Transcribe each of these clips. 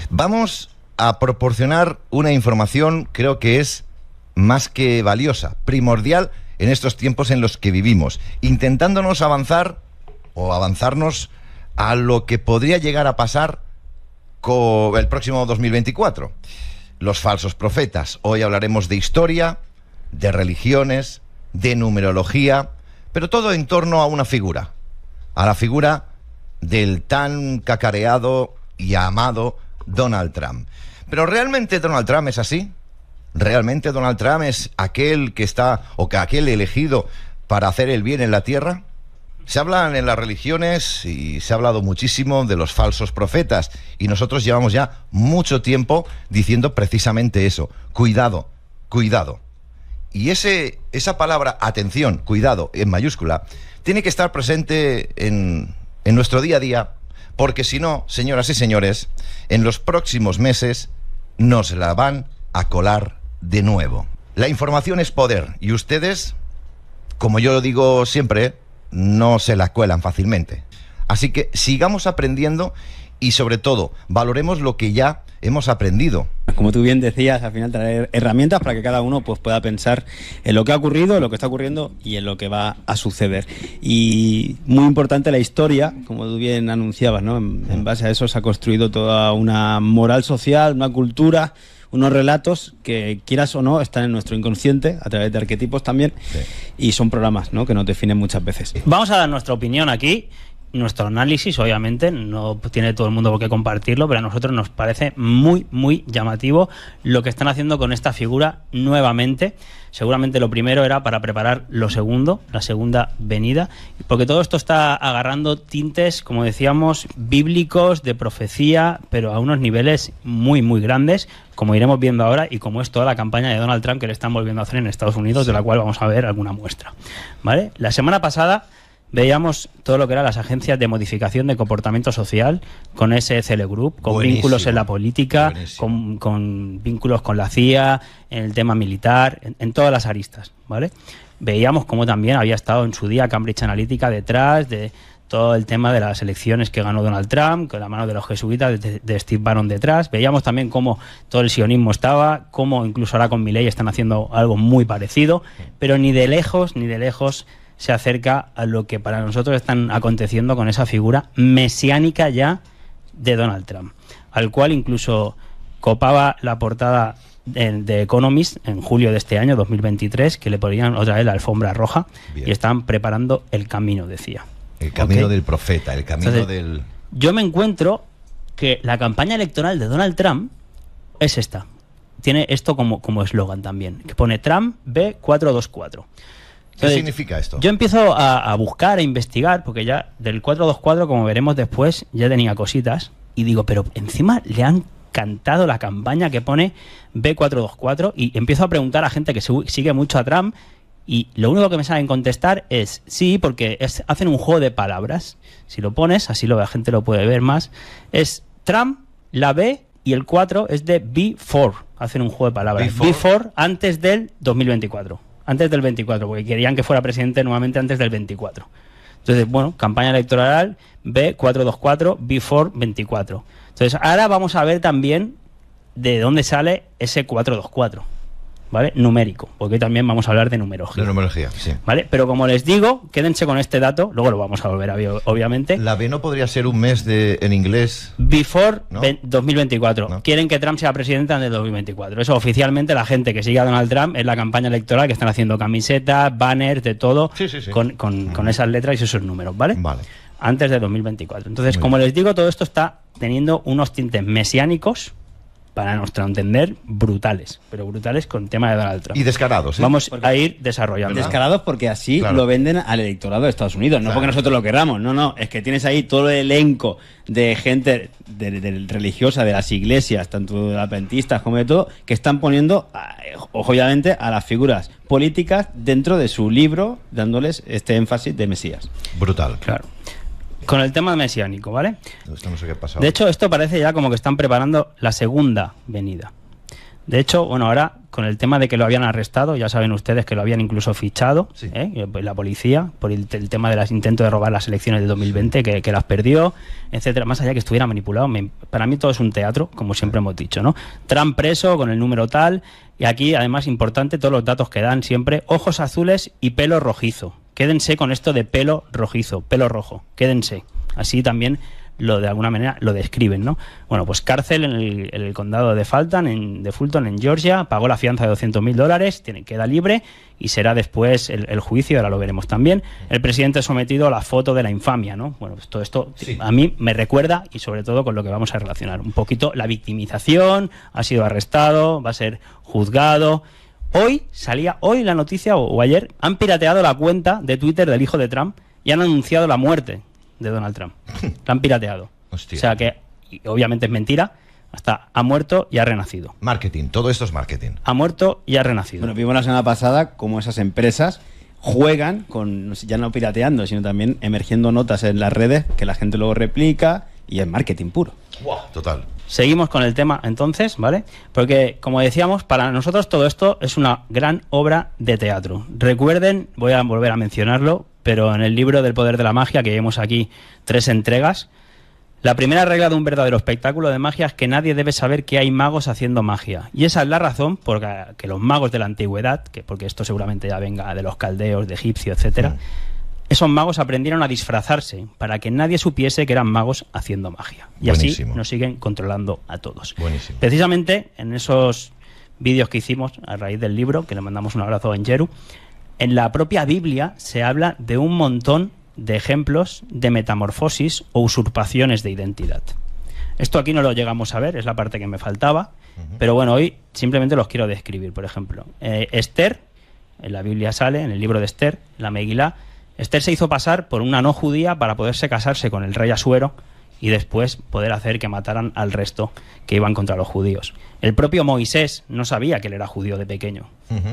Vamos a proporcionar una información, creo que es más que valiosa, primordial en estos tiempos en los que vivimos, intentándonos avanzar o avanzarnos a lo que podría llegar a pasar con el próximo 2024. Los falsos profetas. Hoy hablaremos de historia, de religiones, de numerología, pero todo en torno a una figura, a la figura del tan cacareado y amado Donald Trump. Pero ¿realmente Donald Trump es así? ¿Realmente Donald Trump es aquel que está, o que aquel elegido para hacer el bien en la tierra? Se hablan en las religiones y se ha hablado muchísimo de los falsos profetas, y nosotros llevamos ya mucho tiempo diciendo precisamente eso: cuidado, cuidado. Y esa palabra, atención, cuidado, en mayúscula, tiene que estar presente en nuestro día a día, porque si no, señoras y señores, en los próximos meses nos la van a colar de nuevo. La información es poder, y ustedes, como yo digo siempre, no se la cuelan fácilmente. Así que sigamos aprendiendo y, sobre todo, valoremos lo que ya hemos aprendido. Como tú bien decías, al final traer herramientas para que cada uno pues pueda pensar en lo que ha ocurrido, en lo que está ocurriendo y en lo que va a suceder. Y muy importante la historia, como tú bien anunciabas, ¿no? En base a eso se ha construido toda una moral social, una cultura, unos relatos que, quieras o no, están en nuestro inconsciente a través de arquetipos también, sí. Y son programas, ¿no?, que nos definen muchas veces. Vamos a dar nuestra opinión aquí. Nuestro análisis, obviamente, no tiene todo el mundo por qué compartirlo, pero a nosotros nos parece muy, muy llamativo lo que están haciendo con esta figura nuevamente. Seguramente lo primero era para preparar lo segundo, la segunda venida, porque todo esto está agarrando tintes, como decíamos, bíblicos, de profecía, pero a unos niveles muy, muy grandes, como iremos viendo ahora, y como es toda la campaña de Donald Trump que le están volviendo a hacer en Estados Unidos, de la cual vamos a ver alguna muestra, ¿vale? La semana pasada veíamos todo lo que eran las agencias de modificación de comportamiento social con SCL Group, con buenísimo, vínculos en la política, con vínculos con la CIA, en el tema militar, en todas las aristas, ¿vale? Veíamos cómo también había estado en su día Cambridge Analytica detrás de todo el tema de las elecciones que ganó Donald Trump, con la mano de los jesuitas, de Steve Bannon detrás. Veíamos también cómo todo el sionismo estaba, cómo incluso ahora con Milei están haciendo algo muy parecido, pero ni de lejos se acerca a lo que para nosotros están aconteciendo con esa figura mesiánica ya de Donald Trump, al cual incluso copaba la portada de Economist en julio de este año, 2023, que le ponían otra vez la alfombra roja. Bien. Y están preparando el camino, decía. El camino del profeta, el camino. Entonces, del... Yo me encuentro que la campaña electoral de Donald Trump es esta. Tiene esto como eslogan también, que pone Trump B424. ¿Qué significa esto? Yo empiezo a buscar, a investigar, porque ya del 424, como veremos después, ya tenía cositas, y digo, pero encima le han cantado la campaña que pone B424, y empiezo a preguntar a gente que sigue mucho a Trump, y lo único que me saben contestar es sí, porque hacen un juego de palabras. Si lo pones, así la gente lo puede ver más, es Trump, la B, y el 4 es de before, hacen un juego de palabras. Before antes del 2024. Antes del 24, porque querían que fuera presidente nuevamente antes del 24. Entonces, bueno, campaña electoral B424, before 24. Entonces, ahora vamos a ver también de dónde sale ese 424, ¿vale? Numérico, porque también vamos a hablar de numerología. De numerología, sí. ¿Vale? Pero como les digo, quédense con este dato, luego lo vamos a volver a ver, obviamente. ¿La B no podría ser un mes en inglés? Before, ¿no? 2024. No. Quieren que Trump sea presidente antes de 2024. Eso oficialmente la gente que sigue a Donald Trump es la campaña electoral, que están haciendo camisetas, banners, de todo, sí. con esas letras y esos números, ¿vale? Vale. Antes de 2024. Entonces, como les digo, todo esto está teniendo unos tintes mesiánicos, para nuestro entender, brutales, pero brutales con tema de Donald Trump. Y descarados, ¿eh? Vamos a ir desarrollando. Descarados porque así lo venden al electorado de Estados Unidos, no porque nosotros lo querramos, no, es que tienes ahí todo el elenco de gente de religiosa de las iglesias, tanto de adventistas como de todo, que están poniendo, obviamente, a las figuras políticas dentro de su libro, dándoles este énfasis de Mesías. Brutal. Claro. Con el tema mesiánico, ¿vale? Esto no sé qué pasa. De hecho, esto parece ya como que están preparando la segunda venida. De hecho, bueno, ahora con el tema de que lo habían arrestado, ya saben ustedes que lo habían incluso fichado, Sí. la policía, por el tema de los intentos de robar las elecciones de 2020, que las perdió, etcétera. Más allá que estuviera manipulado, para mí todo es un teatro, como siempre hemos dicho, ¿no? Trump preso con el número tal, y aquí, además, importante, todos los datos que dan siempre, ojos azules y pelo rojizo. Quédense con esto de pelo rojizo, pelo rojo, quédense. Así también de alguna manera lo describen, ¿no? Bueno, pues cárcel en el condado de Fulton, en Georgia, pagó la fianza de $200.000, queda libre y será después el juicio, ahora lo veremos también. El presidente sometido a la foto de la infamia, ¿no? Bueno, pues todo esto Sí. a mí me recuerda, y sobre todo con lo que vamos a relacionar, un poquito la victimización, ha sido arrestado, va a ser juzgado. Hoy la noticia, o ayer, han pirateado la cuenta de Twitter del hijo de Trump y han anunciado la muerte de Donald Trump. La han pirateado. Hostia. O sea que, y obviamente es mentira, hasta ha muerto y ha renacido. Marketing, todo esto es marketing. Ha muerto y ha renacido. Bueno, vimos la semana pasada cómo esas empresas juegan con, ya no pirateando, sino también emergiendo notas en las redes que la gente luego replica, y es marketing puro. Wow, total. Seguimos con el tema entonces, ¿vale? Porque, como decíamos, para nosotros todo esto es una gran obra de teatro. Recuerden, voy a volver a mencionarlo, pero en el libro del poder de la magia, que vemos aquí 3 entregas, la primera regla de un verdadero espectáculo de magia es que nadie debe saber que hay magos haciendo magia. Y esa es la razón por la que los magos de la antigüedad, porque esto seguramente ya venga de los caldeos, de egipcios, etcétera, esos magos aprendieron a disfrazarse para que nadie supiese que eran magos haciendo magia. Y Buenísimo. así nos siguen controlando a todos. Buenísimo. Precisamente en esos vídeos que hicimos a raíz del libro, que le mandamos un abrazo en Jeru, en la propia Biblia se habla de un montón de ejemplos de metamorfosis o usurpaciones de identidad. Esto aquí no lo llegamos a ver, es la parte que me faltaba, pero bueno, hoy simplemente los quiero describir. Por ejemplo, Esther, en la Biblia sale, en el libro de Esther, la Megilá, Esther se hizo pasar por una no judía para poderse casarse con el rey Asuero y después poder hacer que mataran al resto que iban contra los judíos. El propio Moisés no sabía que él era judío de pequeño,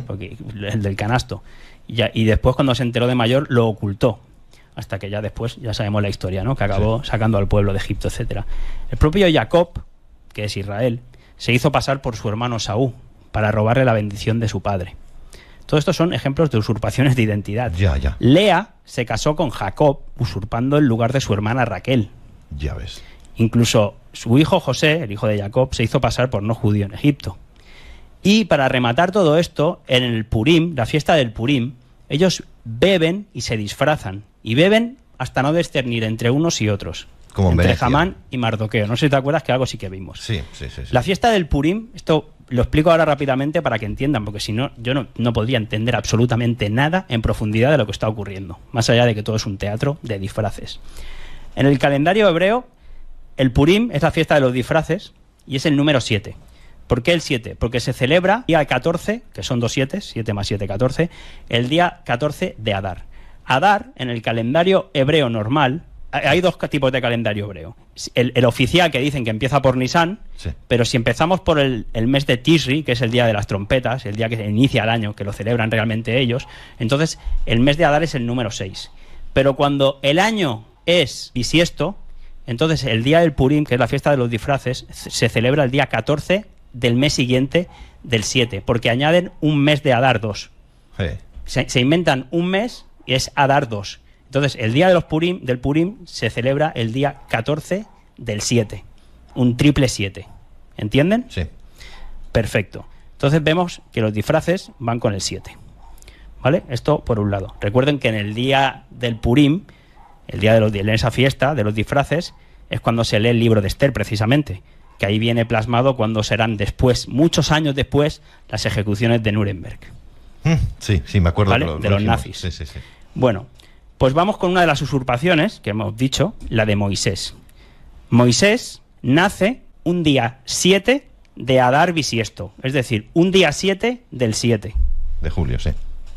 porque el del canasto. Y después, cuando se enteró de mayor, lo ocultó. Hasta que ya después, ya sabemos la historia, ¿no? Que acabó sacando al pueblo de Egipto, etcétera. El propio Jacob, que es Israel, se hizo pasar por su hermano Saúl para robarle la bendición de su padre. Todo esto son ejemplos de usurpaciones de identidad. Ya. Lea se casó con Jacob, usurpando el lugar de su hermana Raquel. Ya ves. Incluso su hijo José, el hijo de Jacob, se hizo pasar por no judío en Egipto. Y para rematar todo esto, en el Purim, la fiesta del Purim, ellos beben y se disfrazan. Y beben hasta no discernir entre unos y otros. Como en entre Venecia. Hamán y Mardoqueo. No sé si te acuerdas que algo sí que vimos. Sí. La fiesta del Purim, esto lo explico ahora rápidamente para que entiendan, porque si no, yo no podría entender absolutamente nada en profundidad de lo que está ocurriendo, más allá de que todo es un teatro de disfraces. En el calendario hebreo, el Purim es la fiesta de los disfraces y es el número 7. ¿Por qué el 7? Porque se celebra el día 14, que son 2 7, 7 más 7, 14, el día 14 de Adar. Adar, en el calendario hebreo normal, hay 2 tipos de calendario hebreo. El oficial, que dicen que empieza por Nisan, Sí. pero si empezamos por el mes de Tishri, que es el día de las trompetas, el día que se inicia el año, que lo celebran realmente ellos, entonces el mes de Adar es el número 6. Pero cuando el año es bisiesto, entonces el día del Purim, que es la fiesta de los disfraces, se celebra el día 14 del mes siguiente del 7, porque añaden un mes de Adar 2. Se inventan un mes y es Adar 2. Entonces, el día de los del Purim se celebra el día 14 del 7. Un triple 7. ¿Entienden? Sí. Perfecto. Entonces vemos que los disfraces van con el 7. ¿Vale? Esto por un lado. Recuerden que en el día del Purim, el día de en esa fiesta de los disfraces, es cuando se lee el libro de Esther, precisamente. Que ahí viene plasmado cuando serán después, muchos años después, las ejecuciones de Nuremberg. Sí, me acuerdo. ¿Vale? Lo De los dijimos. nazis. Sí. Bueno, pues vamos con una de las usurpaciones que hemos dicho, la de Moisés. Moisés nace un día 7 de Adar bisiesto, es decir, un día 7 del 7. De julio, sí.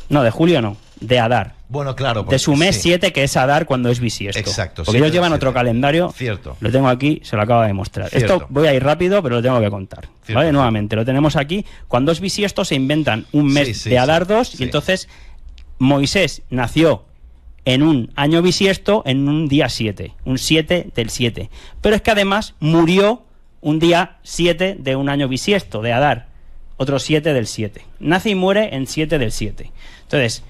No, de julio no, de Adar. Bueno, claro. De su mes sí. 7, que es Adar cuando es bisiesto. Exacto, Porque 7 ellos llevan del otro 7. calendario. Cierto. Lo tengo aquí, se lo acabo de mostrar. Cierto. Esto voy a ir rápido, pero lo tengo que contar. Cierto. ¿Vale? Nuevamente, lo tenemos aquí. Cuando es bisiesto se inventan un mes Sí, de Adar 2 sí. y entonces Moisés nació en un año bisiesto en un día 7, un 7 del 7. Pero es que además murió un día 7 de un año bisiesto, de Adar. otro 7 del 7. Nace y muere en 7 del 7. Entonces,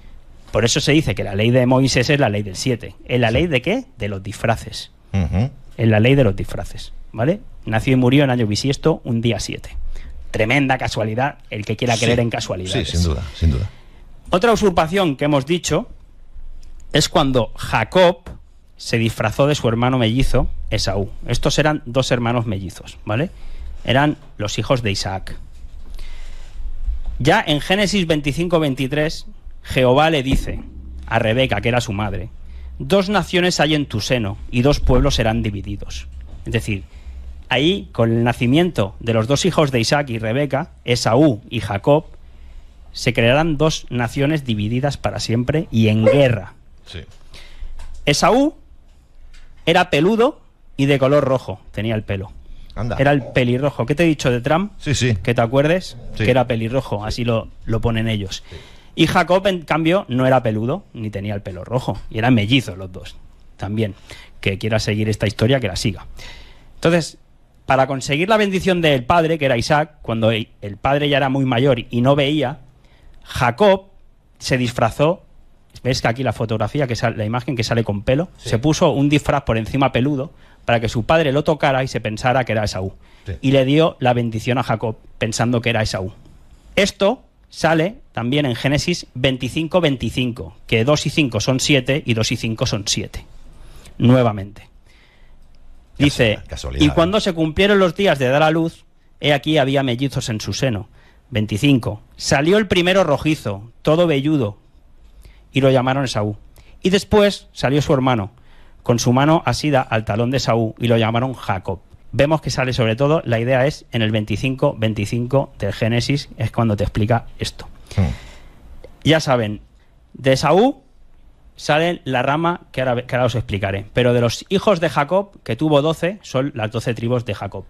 por eso se dice que la ley de Moisés es la ley del 7. ¿En la ley de qué? De los disfraces. En la ley de los disfraces, ¿vale? Nació y murió en año bisiesto, un día 7. Tremenda casualidad, el que quiera creer en casualidades. Sí, sin duda, sin duda. Otra usurpación que hemos dicho es cuando Jacob se disfrazó de su hermano mellizo, Esaú. Estos eran dos hermanos mellizos, ¿vale? Eran los hijos de Isaac. Ya en Génesis 25-23, Jehová le dice a Rebeca, que era su madre: 2 naciones hay en tu seno y 2 pueblos serán divididos. Es decir, ahí, con el nacimiento de los 2 hijos de Isaac y Rebeca, Esaú y Jacob, se crearán 2 naciones divididas para siempre y en guerra. Sí. Esaú era peludo y de color rojo, tenía el pelo. Anda. Era el pelirrojo. ¿Qué te he dicho de Trump? Sí, sí. Que te acuerdes, Sí. que era pelirrojo, así lo ponen ellos. Y Jacob, en cambio, no era peludo, ni tenía el pelo rojo. Y eran mellizos los dos, también. Que quiera seguir esta historia, que la siga. Entonces, para conseguir la bendición del padre, que era Isaac, cuando el padre ya era muy mayor y no veía, Jacob se disfrazó. ¿Ves que aquí la fotografía, que la imagen que sale con pelo? Sí. Se puso un disfraz por encima peludo para que su padre lo tocara y se pensara que era Esaú. Sí. Y le dio la bendición a Jacob pensando que era Esaú. Esto sale también en Génesis 25-25, que 2 y 5 son 7 y 2 y 5 son 7. Nuevamente. Dice, Casualidad. y cuando se cumplieron los días de dar a luz, he aquí había mellizos en su seno. 25. Salió el primero rojizo, todo velludo, y lo llamaron Esaú. Y después salió su hermano, con su mano asida al talón de Esaú, y lo llamaron Jacob. Vemos que sale sobre todo, la idea es en el 25-25 del Génesis, es cuando te explica esto. Ya saben, de Esaú sale la rama que ahora os explicaré, pero de los hijos de Jacob, que tuvo 12, son las 12 tribus de Jacob.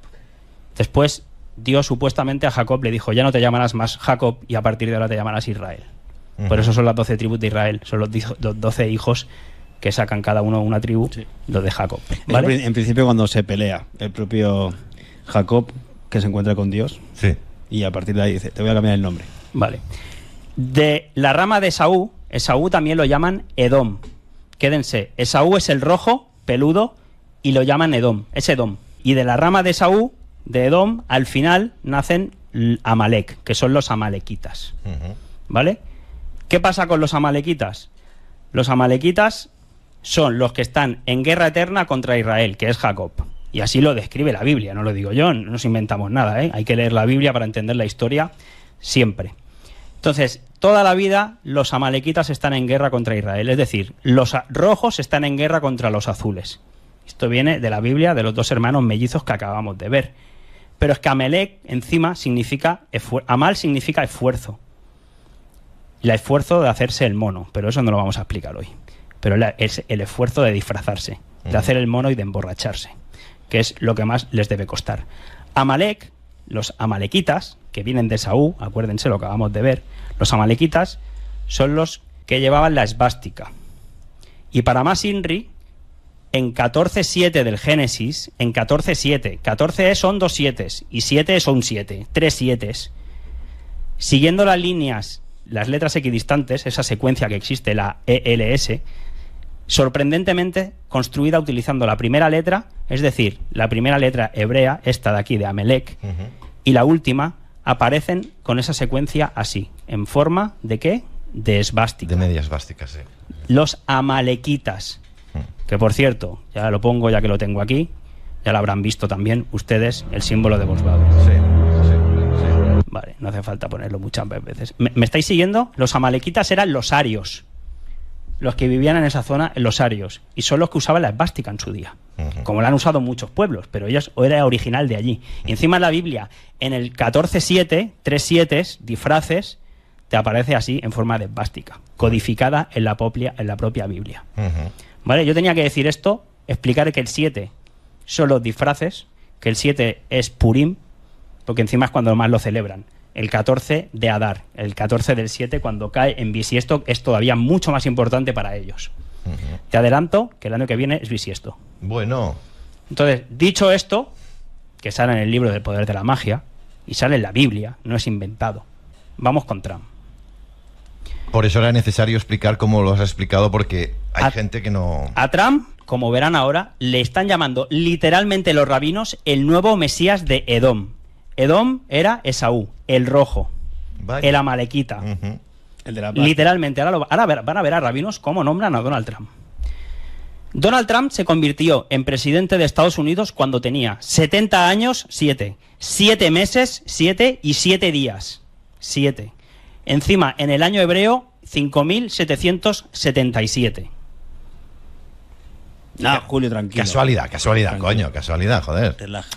Después Dios supuestamente a Jacob le dijo: ya no te llamarás más Jacob y a partir de ahora te llamarás Israel. Por eso son las 12 tribus de Israel, son los 12 hijos que sacan cada uno una tribu, sí, los de Jacob, ¿vale? En principio, cuando se pelea el propio Jacob, que se encuentra con Dios, sí, y a partir de ahí dice: te voy a cambiar el nombre. Vale. De la rama de Esaú, Esaú también lo llaman Edom. Quédense, Esaú es el rojo, peludo, y lo llaman Edom, es Edom. Y de la rama de Esaú, de Edom, al final nacen Amalek, que son los amalequitas. ¿Vale? ¿Qué pasa con los amalequitas? Los amalequitas son los que están en guerra eterna contra Israel, que es Jacob. Y así lo describe la Biblia, no lo digo yo, no nos inventamos nada, ¿eh? Hay que leer la Biblia para entender la historia siempre. Entonces, toda la vida los amalequitas están en guerra contra Israel, es decir, los rojos están en guerra contra los azules. Esto viene de la Biblia, de los 2 hermanos mellizos que acabamos de ver. Pero es que Amalek encima significa, Amal significa esfuerzo. El esfuerzo de hacerse el mono, pero eso no lo vamos a explicar hoy. Pero es el esfuerzo de disfrazarse, de hacer el mono y de emborracharse, que es lo que más les debe costar. Amalek, los amalequitas, que vienen de Esaú, acuérdense, lo acabamos de ver, los amalequitas son los que llevaban la esvástica. Y para más Inri, en 14.7 del Génesis, en 14.7, 14 son 2 7s y 7 son 7, 3 7s. Siguiendo las líneas, las letras equidistantes, esa secuencia que existe, la ELS, sorprendentemente construida utilizando la primera letra, es decir, la primera letra hebrea, esta de aquí de Amalek, y la última, aparecen con esa secuencia así, en forma de ¿qué? De esvástica. De media esvástica, sí. Los amalequitas, que por cierto, ya lo pongo ya que lo tengo aquí, ya lo habrán visto también ustedes, el símbolo de Volkswagen. Sí, sí, sí. Vale, no hace falta ponerlo muchas veces. ¿Me estáis siguiendo? Los amalequitas eran los arios, los que vivían en esa zona, los arios, y son los que usaban la esvástica en su día, como la han usado muchos pueblos, pero ellos era original de allí. Y encima en la Biblia, en el 14.7, 3 7s, disfraces, te aparece así en forma de esvástica, codificada en la propia Biblia. ¿Vale? Yo tenía que decir esto, explicar que el 7 son los disfraces, que el 7 es Purim, porque encima es cuando más lo celebran. El 14 de Adar, el 14 del 7, cuando cae en bisiesto, es todavía mucho más importante para ellos. Te adelanto que el año que viene es bisiesto. Bueno. Entonces, dicho esto, que sale en el libro del poder de la magia, y sale en la Biblia, no es inventado. Vamos con Trump. Por eso era necesario explicar cómo lo has explicado, porque hay gente que no... A Trump, como verán ahora, le están llamando literalmente los rabinos el nuevo Mesías de Edom. Edom era Esaú, el rojo, Vaya. el amalequita. El de la paz. Literalmente, ahora van a ver a rabinos cómo nombran a Donald Trump. Donald Trump se convirtió en presidente de Estados Unidos cuando tenía 70 años, 7 meses, 7 y 7 días. 7. Encima, en el año hebreo, 5.777. Julio, tranquilo. Casualidad, Tranquilo. coño, casualidad, joder. Relaja.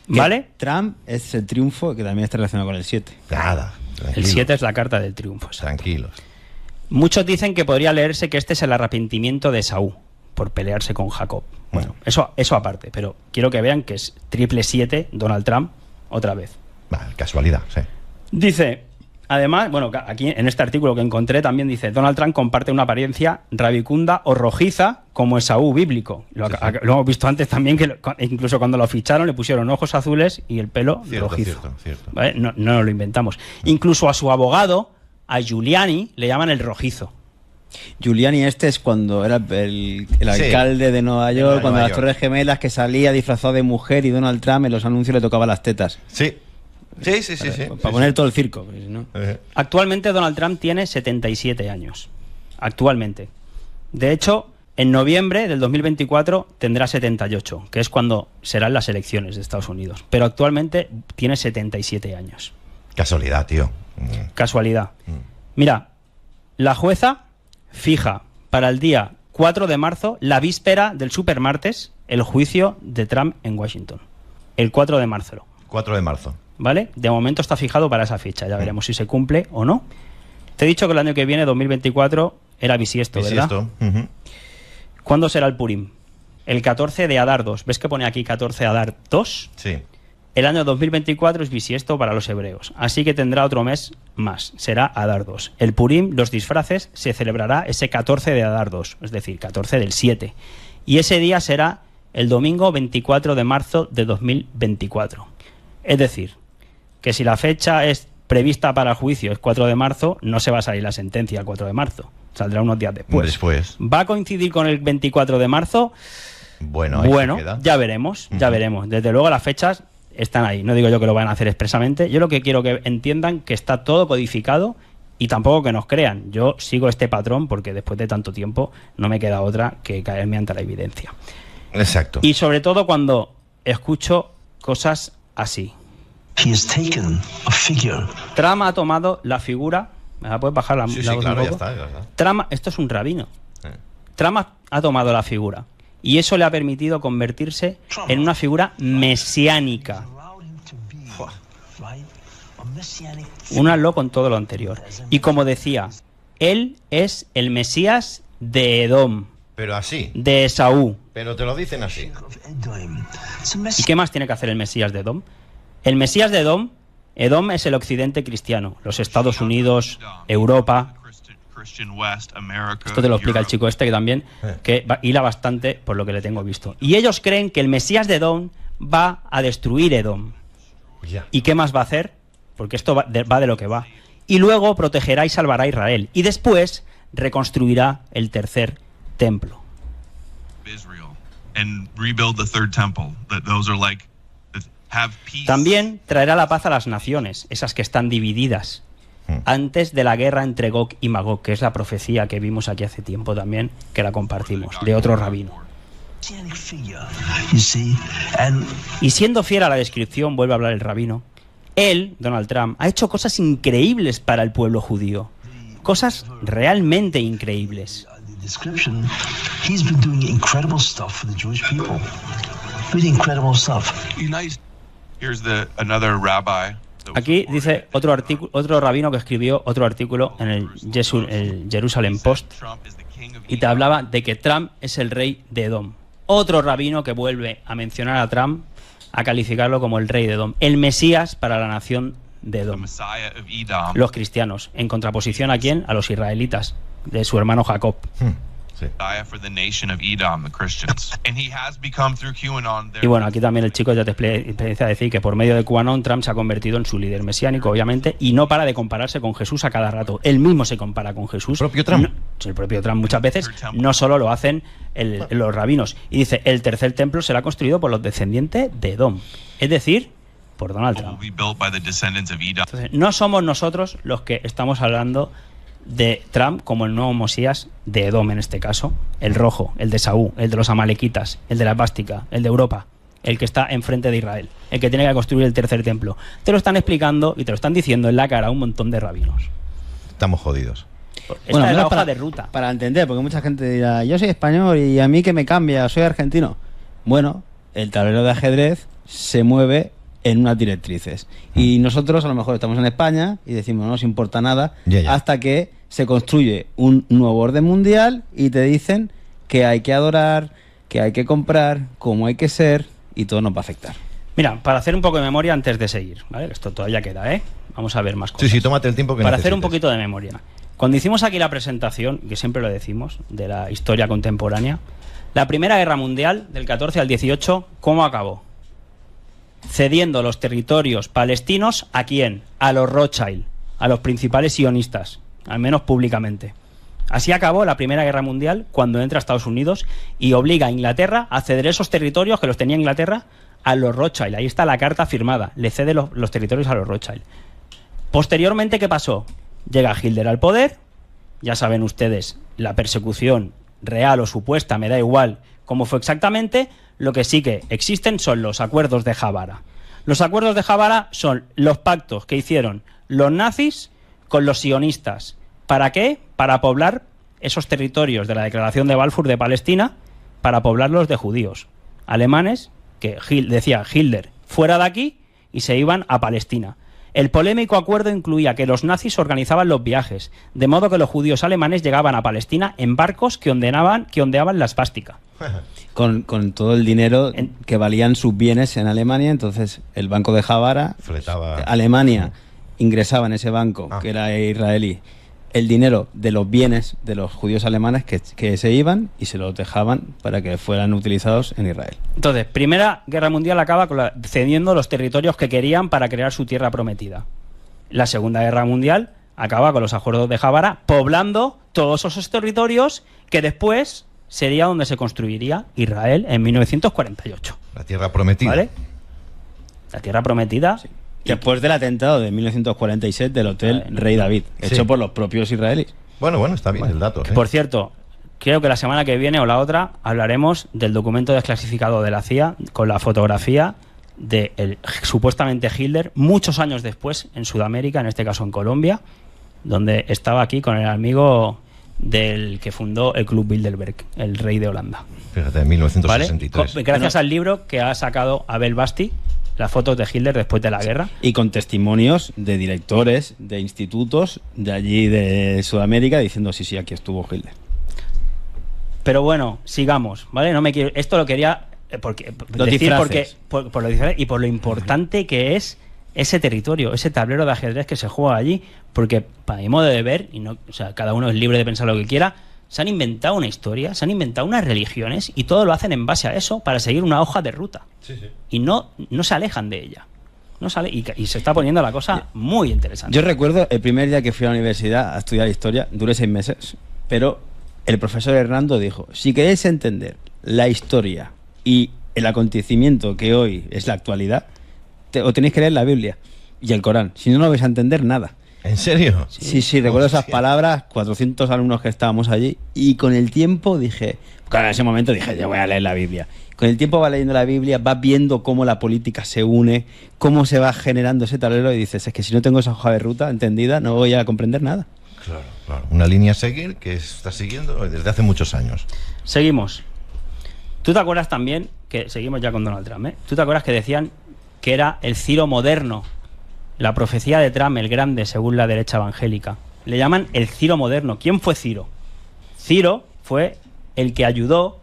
¿Vale? Trump es el triunfo que también está relacionado con el 7. Nada. El tranquilos, 7 es la carta del triunfo. exacto. Tranquilos. Muchos dicen que podría leerse que este es el arrepentimiento de Esaú por pelearse con Jacob. Bueno, eso aparte, pero quiero que vean que es 777 Donald Trump otra vez. Vale, casualidad, sí. Dice, además, bueno, aquí en este artículo que encontré también dice, Donald Trump comparte una apariencia rabicunda o rojiza como Esaú bíblico. Lo hemos visto antes también, que incluso cuando lo ficharon le pusieron ojos azules y el pelo rojizo. Cierto. ¿Vale? No nos lo inventamos. Incluso a su abogado, a Giuliani, le llaman el rojizo. Giuliani es cuando era el alcalde de Nueva York, cuando las Torres Gemelas, que salía disfrazado de mujer y Donald Trump en los anuncios le tocaba las tetas. Sí. Para poner todo el circo. ¿No? Actualmente Donald Trump tiene 77 años. Actualmente. De hecho, en noviembre del 2024 tendrá 78, que es cuando serán las elecciones de Estados Unidos. Pero actualmente tiene 77 años. Casualidad, tío. Casualidad. Mira, la jueza fija para el día 4 de marzo, la víspera del supermartes, el juicio de Trump en Washington. El 4 de marzo. 4 de marzo. ¿Vale? De momento está fijado para esa fecha. Ya veremos si se cumple o no. Te he dicho que el año que viene, 2024, era bisiesto, ¿verdad? ¿Cuándo será el Purim? El 14 de Adar 2. ¿Ves que pone aquí 14 de Adar 2? Sí. El año 2024 es bisiesto para los hebreos, así que tendrá otro mes más, será Adar 2. El Purim, los disfraces, se celebrará ese 14 de Adar 2, es decir, 14 del 7. Y ese día será el domingo 24 de marzo de 2024. Es decir, que si la fecha es prevista para el juicio es 4 de marzo, no se va a salir la sentencia el 4 de marzo, saldrá unos días después. ¿Va a coincidir con el 24 de marzo? Bueno, ya veremos, ya veremos. Desde luego las fechas están ahí. No digo yo que lo van a hacer expresamente. Yo lo que quiero que entiendan que está todo codificado y tampoco que nos crean. Yo sigo este patrón porque después de tanto tiempo no me queda otra que caerme ante la evidencia. Exacto. Y sobre todo cuando escucho cosas así. Trump ha tomado la figura... ¿Puedes bajar la voz claro, un poco? ya está. Trump, esto es un rabino. Trump ha tomado la figura. Y eso le ha permitido convertirse en una figura mesiánica. Únanlo con todo lo anterior. Y como decía, él es el Mesías de Edom. Pero así. De Esaú. Pero te lo dicen así. ¿Y qué más tiene que hacer el Mesías de Edom? El Mesías de Edom, Edom es el occidente cristiano, los Estados Unidos, Europa. Esto te lo explica el chico este que también, que hila bastante por lo que le tengo visto. Y ellos creen que el Mesías de Edom va a destruir Edom. ¿Y qué más va a hacer? Porque esto va de lo que va. Y luego protegerá y salvará a Israel. Y después reconstruirá el tercer templo. También traerá la paz a las naciones, esas que están divididas, antes de la guerra entre Gog y Magog, que es la profecía que vimos aquí hace tiempo también, que la compartimos, de otro rabino. Y siendo fiel a la descripción, vuelve a hablar el rabino, él, Donald Trump, ha hecho cosas increíbles para el pueblo judío, cosas realmente increíbles. Aquí dice otro rabino que escribió otro artículo en el Jerusalem Post y te hablaba de que Trump es el rey de Edom. Otro rabino que vuelve a mencionar a Trump, a calificarlo como el rey de Edom, el Mesías para la nación de Edom. Los cristianos, en contraposición a quién? A los israelitas, de su hermano Jacob. Sí. Y bueno, aquí también el chico ya te empieza a decir que por medio de QAnon Trump se ha convertido en su líder mesiánico, obviamente, y no para de compararse con Jesús a cada rato. Él mismo se compara con Jesús. ¿El propio Trump? No, el propio Trump muchas veces, no solo lo hacen los rabinos. Y dice, el tercer templo será construido por los descendientes de Edom. Es decir, por Donald Trump. Entonces, no somos nosotros los que estamos hablando de Trump como el nuevo Mesías de Edom, en este caso, el rojo, el de Saúl, el de los amalequitas, el de la esvástica, el de Europa, el que está enfrente de Israel, el que tiene que construir el tercer templo. Te lo están explicando y te lo están diciendo en la cara a un montón de rabinos. Estamos jodidos. Esta es la hoja de ruta. Para entender, porque mucha gente dirá, yo soy español y a mí que me cambia, soy argentino. Bueno, el tablero de ajedrez se mueve en unas directrices. Y nosotros a lo mejor estamos en España y decimos no nos importa nada hasta que se construye un nuevo orden mundial y te dicen que hay que adorar, que hay que comprar, cómo hay que ser, y todo nos va a afectar. Mira, para hacer un poco de memoria antes de seguir, ¿vale? Esto todavía queda, ¿eh? Vamos a ver más cosas. Sí, tómate el tiempo que para necesites. hacer un poquito de memoria. Cuando hicimos aquí la presentación, que siempre lo decimos, de la historia contemporánea, la Primera Guerra Mundial, del 14 al 18, ¿cómo acabó? Cediendo los territorios palestinos, ¿a quién? A los Rothschild, a los principales sionistas, al menos públicamente. Así acabó la Primera Guerra Mundial cuando entra a Estados Unidos y obliga a Inglaterra a ceder esos territorios que los tenía Inglaterra a los Rothschild. Ahí está la carta firmada, le cede los territorios a los Rothschild. Posteriormente, ¿qué pasó? Llega Hitler al poder, ya saben ustedes, la persecución real o supuesta, me da igual cómo fue exactamente. Lo que sí que existen son los acuerdos de Javara. Los acuerdos de Javara son los pactos que hicieron los nazis con los sionistas. ¿Para qué? Para poblar esos territorios de la Declaración de Balfour de Palestina, para poblarlos de judíos alemanes, que decía Hitler, fuera de aquí, y se iban a Palestina. El polémico acuerdo incluía que los nazis organizaban los viajes, de modo que los judíos alemanes llegaban a Palestina en barcos que ondeaban la esvástica. Con todo el dinero que valían sus bienes en Alemania, entonces el banco de Javara, Fletaba. Alemania ingresaba en ese banco, que era israelí, el dinero de los bienes de los judíos alemanes que se iban y se los dejaban para que fueran utilizados en Israel. Entonces, Primera Guerra Mundial acaba cediendo los territorios que querían para crear su tierra prometida. La Segunda Guerra Mundial acaba con los acuerdos de Javara, poblando todos esos territorios que después sería donde se construiría Israel en 1948. La tierra prometida. ¿Vale? La tierra prometida. Sí. Después del atentado de 1946 del Hotel Rey David, hecho por los propios israelíes. Bueno, está bien el dato. Por cierto, creo que la semana que viene o la otra hablaremos del documento desclasificado de la CIA con la fotografía de supuestamente Hitler, muchos años después en Sudamérica, en este caso en Colombia, donde estaba aquí con el amigo del que fundó el Club Bilderberg, el rey de Holanda. Fíjate, en 1963. ¿Vale? Gracias al libro que ha sacado Abel Basti, las fotos de Hitler después de la guerra. Y con testimonios de directores de institutos de allí de Sudamérica diciendo sí, aquí estuvo Hitler. Pero bueno, sigamos, ¿vale? No me quiero. Esto lo quería decir por lo disfraces y por lo importante que es ese territorio, ese tablero de ajedrez que se juega allí, porque para mi modo de ver, y no, o sea, cada uno es libre de pensar lo que quiera, se han inventado una historia, se han inventado unas religiones y todo lo hacen en base a eso para seguir una hoja de ruta. Sí. Y no se alejan de ella. Y se está poniendo la cosa muy interesante. Yo recuerdo el primer día que fui a la universidad a estudiar historia, duré 6 meses, pero el profesor Hernando dijo, si queréis entender la historia y el acontecimiento que hoy es la actualidad, o tenéis que leer la Biblia y el Corán, si no, no vais a entender nada. ¿En serio? Sí, recuerdo esas palabras, 400 alumnos que estábamos allí, y con el tiempo dije, claro, en ese momento dije, yo voy a leer la Biblia. Con el tiempo vas leyendo la Biblia, vas viendo cómo la política se une, cómo se va generando ese tablero, y dices, es que si no tengo esa hoja de ruta entendida, no voy a comprender nada. Claro. Una línea a seguir que estás siguiendo desde hace muchos años. Seguimos. ¿Tú te acuerdas también, que seguimos ya con Donald Trump, ¿Tú te acuerdas que decían que era el Ciro moderno? La profecía de Trump, el grande, según la derecha evangélica. Le llaman el Ciro moderno. ¿Quién fue Ciro? Ciro fue el que ayudó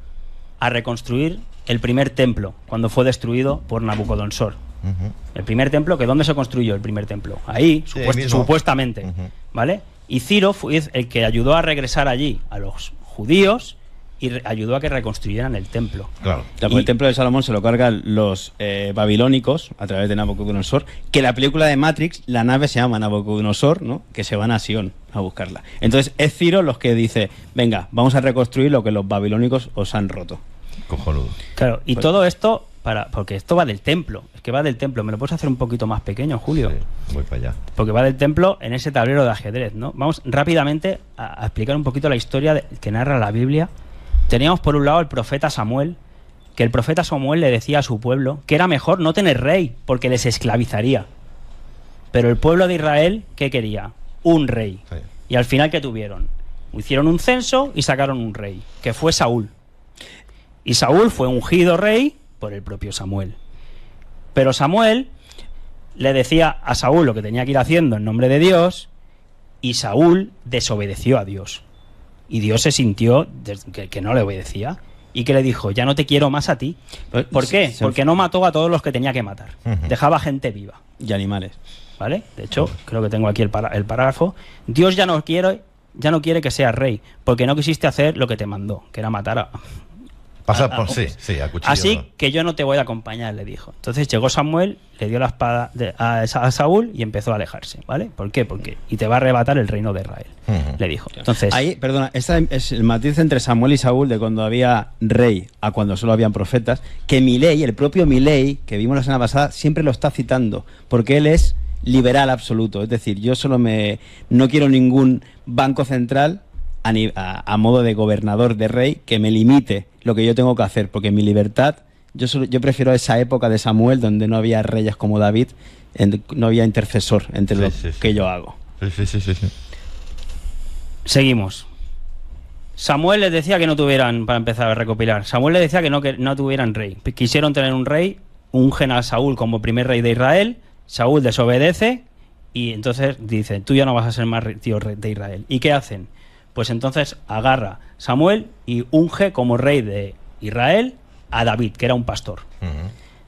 a reconstruir el primer templo cuando fue destruido por Nabucodonosor. El primer templo, que ¿dónde se construyó el primer templo? Ahí, supuestamente. ¿Vale? Y Ciro fue el que ayudó a regresar allí a los judíos y ayudó a que reconstruyeran el templo. Claro. El templo de Salomón se lo cargan los babilónicos a través de Nabucodonosor, que en la película de Matrix la nave se llama Nabucodonosor, ¿no? Que se van a Sion a buscarla. Entonces es Ciro los que dice, venga, vamos a reconstruir lo que los babilónicos os han roto. Cojonudo. Claro, y todo esto, porque esto va del templo, es que va del templo. ¿Me lo puedes hacer un poquito más pequeño, Julio? Sí, voy para allá. Porque va del templo en ese tablero de ajedrez, ¿no? Vamos rápidamente a explicar un poquito la historia que narra la Biblia. Teníamos por un lado el profeta Samuel, que el profeta Samuel le decía a su pueblo que era mejor no tener rey, porque les esclavizaría. Pero el pueblo de Israel, ¿qué quería? Un rey. Sí. Y al final, ¿qué tuvieron? Hicieron un censo y sacaron un rey, que fue Saúl. Y Saúl fue ungido rey por el propio Samuel. Pero Samuel le decía a Saúl lo que tenía que ir haciendo en nombre de Dios, y Saúl desobedeció a Dios. Y Dios se sintió que no le obedecía y que le dijo, ya no te quiero más a ti. ¿Por qué? Porque no mató a todos los que tenía que matar. Dejaba gente viva. Y animales. ¿Vale? De hecho, creo que tengo aquí el parágrafo. Dios ya no quiere que seas rey, porque no quisiste hacer lo que te mandó, que era matar a a cuchillo. Así ¿no? que yo no te voy a acompañar, le dijo. Entonces llegó Samuel, le dio la espada a Saúl y empezó a alejarse, ¿vale? ¿Por qué? Porque y te va a arrebatar el reino de Israel, le dijo. Entonces, ahí, perdona, este es el matiz entre Samuel y Saúl de cuando había rey a cuando solo habían profetas, que Milei, el propio Milei, que vimos la semana pasada, siempre lo está citando, porque él es liberal absoluto, es decir, yo no quiero ningún banco central a modo de gobernador, de rey, que me limite lo que yo tengo que hacer, porque mi libertad, yo prefiero esa época de Samuel donde no había reyes como David, no había intercesor entre lo que yo hago. Sí. Seguimos. Samuel les decía que no tuvieran, para empezar a recopilar, Samuel les decía que no tuvieran rey. Quisieron tener un rey, ungen a Saúl como primer rey de Israel, Saúl desobedece y entonces dice, tú ya no vas a ser más tío de Israel. ¿Y qué hacen? Pues entonces agarra Samuel y unge como rey de Israel a David, que era un pastor.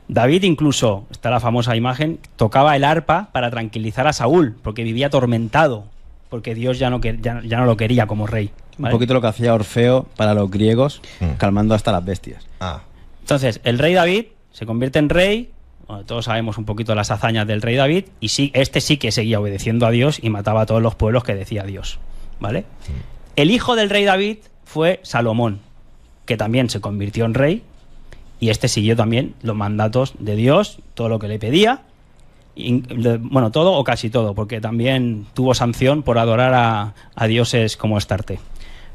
David incluso, está la famosa imagen, tocaba el arpa para tranquilizar a Saúl, porque vivía atormentado, porque Dios ya no lo quería como rey, ¿vale? Un poquito lo que hacía Orfeo para los griegos, calmando hasta las bestias. Entonces, el rey David se convierte en rey. Bueno, todos sabemos un poquito las hazañas del rey David, y sí que seguía obedeciendo a Dios y mataba a todos los pueblos que decía Dios, ¿vale? El hijo del rey David fue Salomón, que también se convirtió en rey, y siguió también los mandatos de Dios, todo lo que le pedía, bueno, todo o casi todo, porque también tuvo sanción por adorar a dioses como Astarte.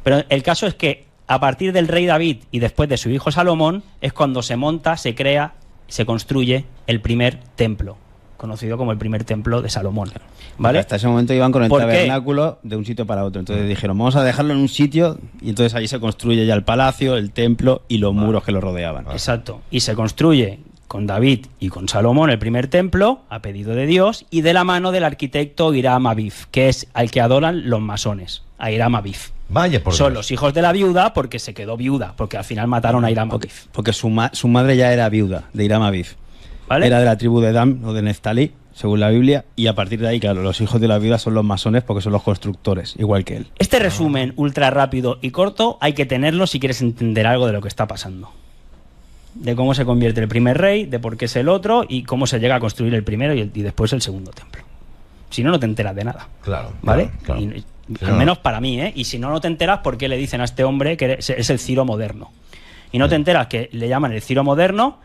Pero el caso es que a partir del rey David y después de su hijo Salomón es cuando se monta, se crea, se construye el primer templo, conocido como el primer templo de Salomón, ¿vale? Hasta ese momento iban con el tabernáculo de un sitio para otro. Entonces dijeron, vamos a dejarlo en un sitio, y entonces allí se construye ya el palacio, el templo y los muros que lo rodeaban. Exacto. Y se construye con David y con Salomón el primer templo, a pedido de Dios, y de la mano del arquitecto Hiram Abif, que es al que adoran los masones, a Hiram Abif. Vaya por Son Dios. los hijos de la viuda porque se quedó viuda, porque al final mataron a Hiram Abif. Porque su madre ya era viuda de Hiram Abif. ¿Vale? Era de la tribu de Dan o de Neftalí, según la Biblia, y a partir de ahí, claro, los hijos de la viuda son los masones porque son los constructores, igual que él. Este resumen ultra rápido y corto hay que tenerlo si quieres entender algo de lo que está pasando. De cómo se convierte el primer rey, de por qué es el otro y cómo se llega a construir el primero y después el segundo templo. Si no, no te enteras de nada. Claro. ¿Vale? Claro. Al menos para mí, ¿eh? Y si no te enteras por qué le dicen a este hombre que es el Ciro moderno. Y no te enteras que le llaman el Ciro moderno,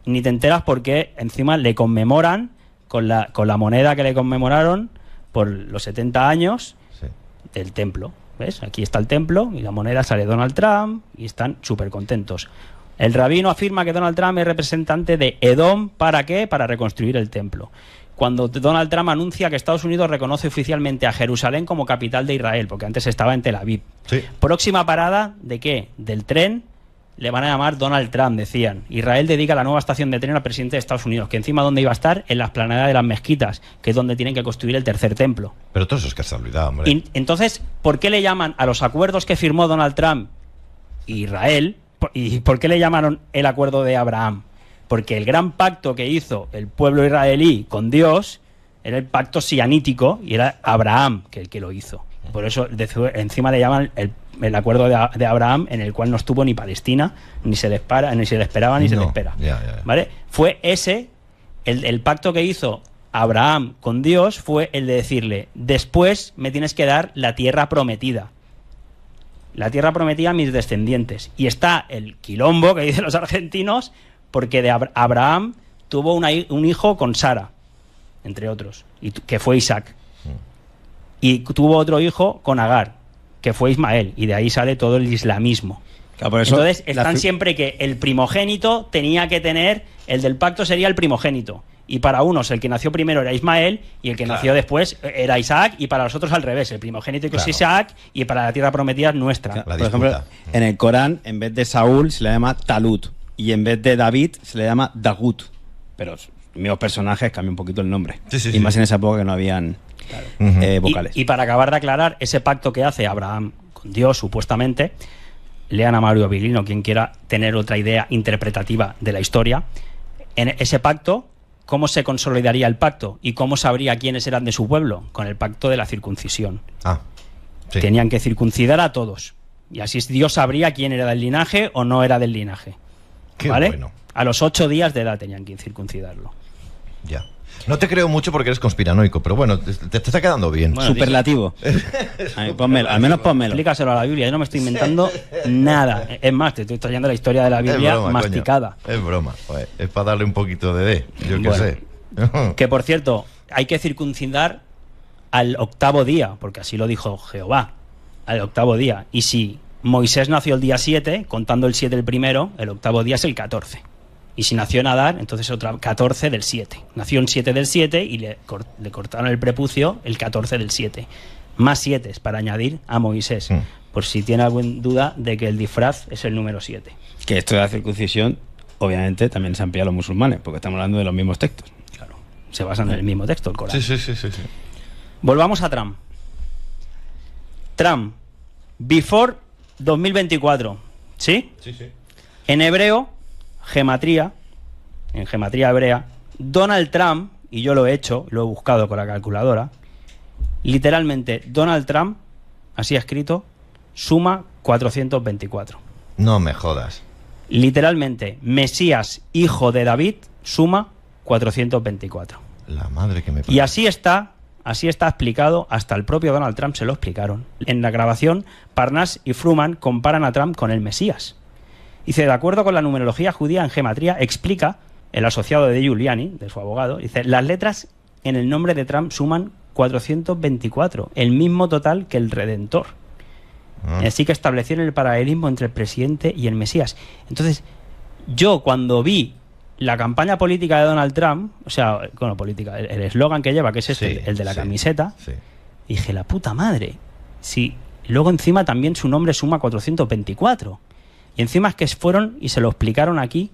ni te enteras por qué encima le conmemoran con la moneda que le conmemoraron por los 70 años del templo. ¿Ves? Aquí está el templo y la moneda sale Donald Trump y están súper contentos. El rabino afirma que Donald Trump es representante de Edom. ¿Para qué? Para reconstruir el templo. Cuando Donald Trump anuncia que Estados Unidos reconoce oficialmente a Jerusalén como capital de Israel, porque antes estaba en Tel Aviv. Sí. Próxima parada, ¿de qué? Del tren. Le van a llamar Donald Trump, decían. Israel dedica la nueva estación de tren al presidente de Estados Unidos, que encima ¿dónde iba a estar? En la explanada de las mezquitas, que es donde tienen que construir el tercer templo. Pero todo eso es casualidad, hombre. Y entonces, ¿por qué le llaman a los acuerdos que firmó Donald Trump y Israel? ¿Y por qué le llamaron el acuerdo de Abraham? Porque el gran pacto que hizo el pueblo israelí con Dios era el pacto sianítico y era Abraham el que lo hizo. Por eso encima le llaman el acuerdo de Abraham, en el cual no estuvo ni Palestina, ni se le esperaba, ni se le espera. Ya. ¿Vale? Fue ese, el pacto que hizo Abraham con Dios, fue el de decirle: después me tienes que dar la tierra prometida. La tierra prometida a mis descendientes. Y está el quilombo que dicen los argentinos, porque de Abraham tuvo un hijo con Sara, entre otros, que fue Isaac. Y tuvo otro hijo con Agar, que fue Ismael, y de ahí sale todo el islamismo. Claro, por eso entonces están siempre que el primogénito tenía que tener, el del pacto sería el primogénito, y para unos el que nació primero era Ismael y el que nació después era Isaac, y para los otros al revés, el primogénito que es Isaac, y para la tierra prometida es nuestra. Por ejemplo, en el Corán, en vez de Saúl se le llama Talut, y en vez de David se le llama Dagut, pero los mismos personajes cambian un poquito el nombre, y más en esa época que no habían vocales. Y para acabar de aclarar, ese pacto que hace Abraham con Dios, supuestamente, lean a Mario Abilino, quien quiera tener otra idea interpretativa de la historia. En ese pacto, ¿cómo se consolidaría el pacto? ¿Y cómo sabría quiénes eran de su pueblo? Con el pacto de la circuncisión. Sí. Tenían que circuncidar a todos, y así Dios sabría quién era del linaje o no era del linaje. Qué ¿vale? bueno. A los 8 días de edad tenían que circuncidarlo. Ya. No te creo mucho porque eres conspiranoico, pero bueno, te está quedando bien. Bueno, superlativo. Ay, pónmelo, al menos pónmelo. Explícaselo a la Biblia, yo no me estoy inventando nada. Es más, te estoy trayendo la historia de la Biblia es broma, masticada. Coño. Es broma, joder, es para darle un poquito de yo qué sé. Que por cierto, hay que circuncidar al 8º día, porque así lo dijo Jehová, al 8º día. Y si Moisés nació el día 7, contando el 7 el primero, el 8º día es el 14. Y si nació en Adar, entonces otra 14 del 7. Nació en 7 del 7 y le cortaron el prepucio el 14 del 7. Más 7 para añadir a Moisés. Por si tiene alguna duda de que el disfraz es el número 7. Que esto de la circuncisión, obviamente, también se amplía a los musulmanes, porque estamos hablando de los mismos textos. Claro, se basan en el mismo texto, el Corán. Sí. Volvamos a Trump. Trump, before 2024. ¿Sí? Sí. En hebreo, gematría, en gematría hebrea, Donald Trump, y yo lo he hecho, lo he buscado con la calculadora, literalmente Donald Trump, así escrito, suma 424. No me jodas. Literalmente, Mesías, hijo de David, suma 424. La madre que me parió. Y así está explicado, hasta el propio Donald Trump se lo explicaron. En la grabación, Parnas y Fruman comparan a Trump con el Mesías. Dice, de acuerdo con la numerología judía en gematría, explica el asociado de Giuliani, de su abogado, dice, las letras en el nombre de Trump suman 424, el mismo total que el Redentor. Así que establecieron el paralelismo entre el presidente y el Mesías. Entonces, yo cuando vi la campaña política de Donald Trump, o sea, bueno, política, el eslogan que lleva, que es este, el de la camiseta, dije, la puta madre, si luego encima también su nombre suma 424. Y encima es que fueron y se lo explicaron aquí,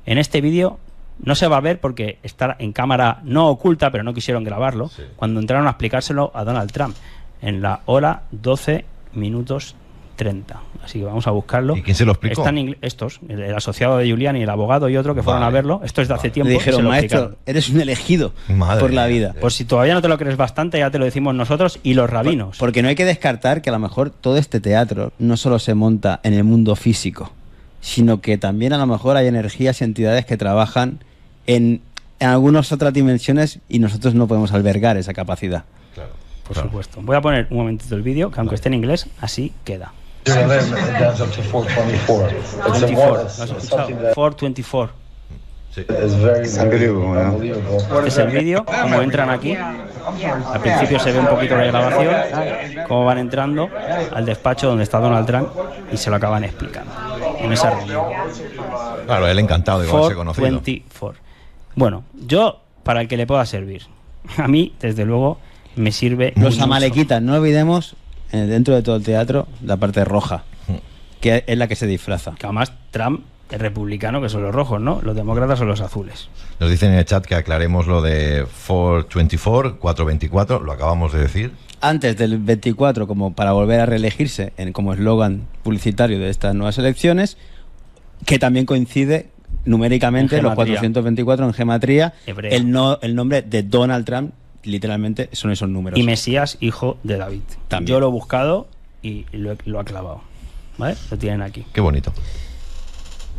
en este vídeo. No se va a ver porque está en cámara no oculta, pero no quisieron grabarlo, cuando entraron a explicárselo a Donald Trump, en la hora 12 minutos 30. Así que vamos a buscarlo. ¿Y quién se lo explicó? Están estos, el asociado de Giuliani, el abogado y otro que fueron a verlo. Esto es de hace tiempo. Le dijeron, se lo maestro, explicaron. eres un elegido por la vida. Pues si todavía no te lo crees bastante, ya te lo decimos nosotros y los rabinos. Porque no hay que descartar que a lo mejor todo este teatro no solo se monta en el mundo físico, sino que también a lo mejor hay energías y entidades que trabajan en algunas otras dimensiones y nosotros no podemos albergar esa capacidad. Claro, por supuesto. Voy a poner un momentito el vídeo, que aunque esté en inglés, así queda. 424. 24, ¿lo has escuchado? 424. Este es el vídeo, como entran aquí. Al principio se ve un poquito la grabación, cómo van entrando al despacho donde está Donald Trump y se lo acaban explicando en esa reunión. Claro, él encantado de haberse conocido. 424. Bueno, yo, para el que le pueda servir, a mí, desde luego, me sirve. Los amalequitas, no olvidemos, dentro de todo el teatro, la parte roja, que es la que se disfraza. Que además Trump es republicano, que son los rojos, ¿no? Los demócratas son los azules. Nos dicen en el chat que aclaremos lo de 424, lo acabamos de decir. Antes del 24, como para volver a reelegirse como eslogan publicitario de estas nuevas elecciones, que también coincide numéricamente los 424 en gematría, el nombre de Donald Trump, literalmente son esos números. Y Mesías, hijo de David. También. Yo lo he buscado y lo ha clavado. ¿Vale? Lo tienen aquí. Qué bonito.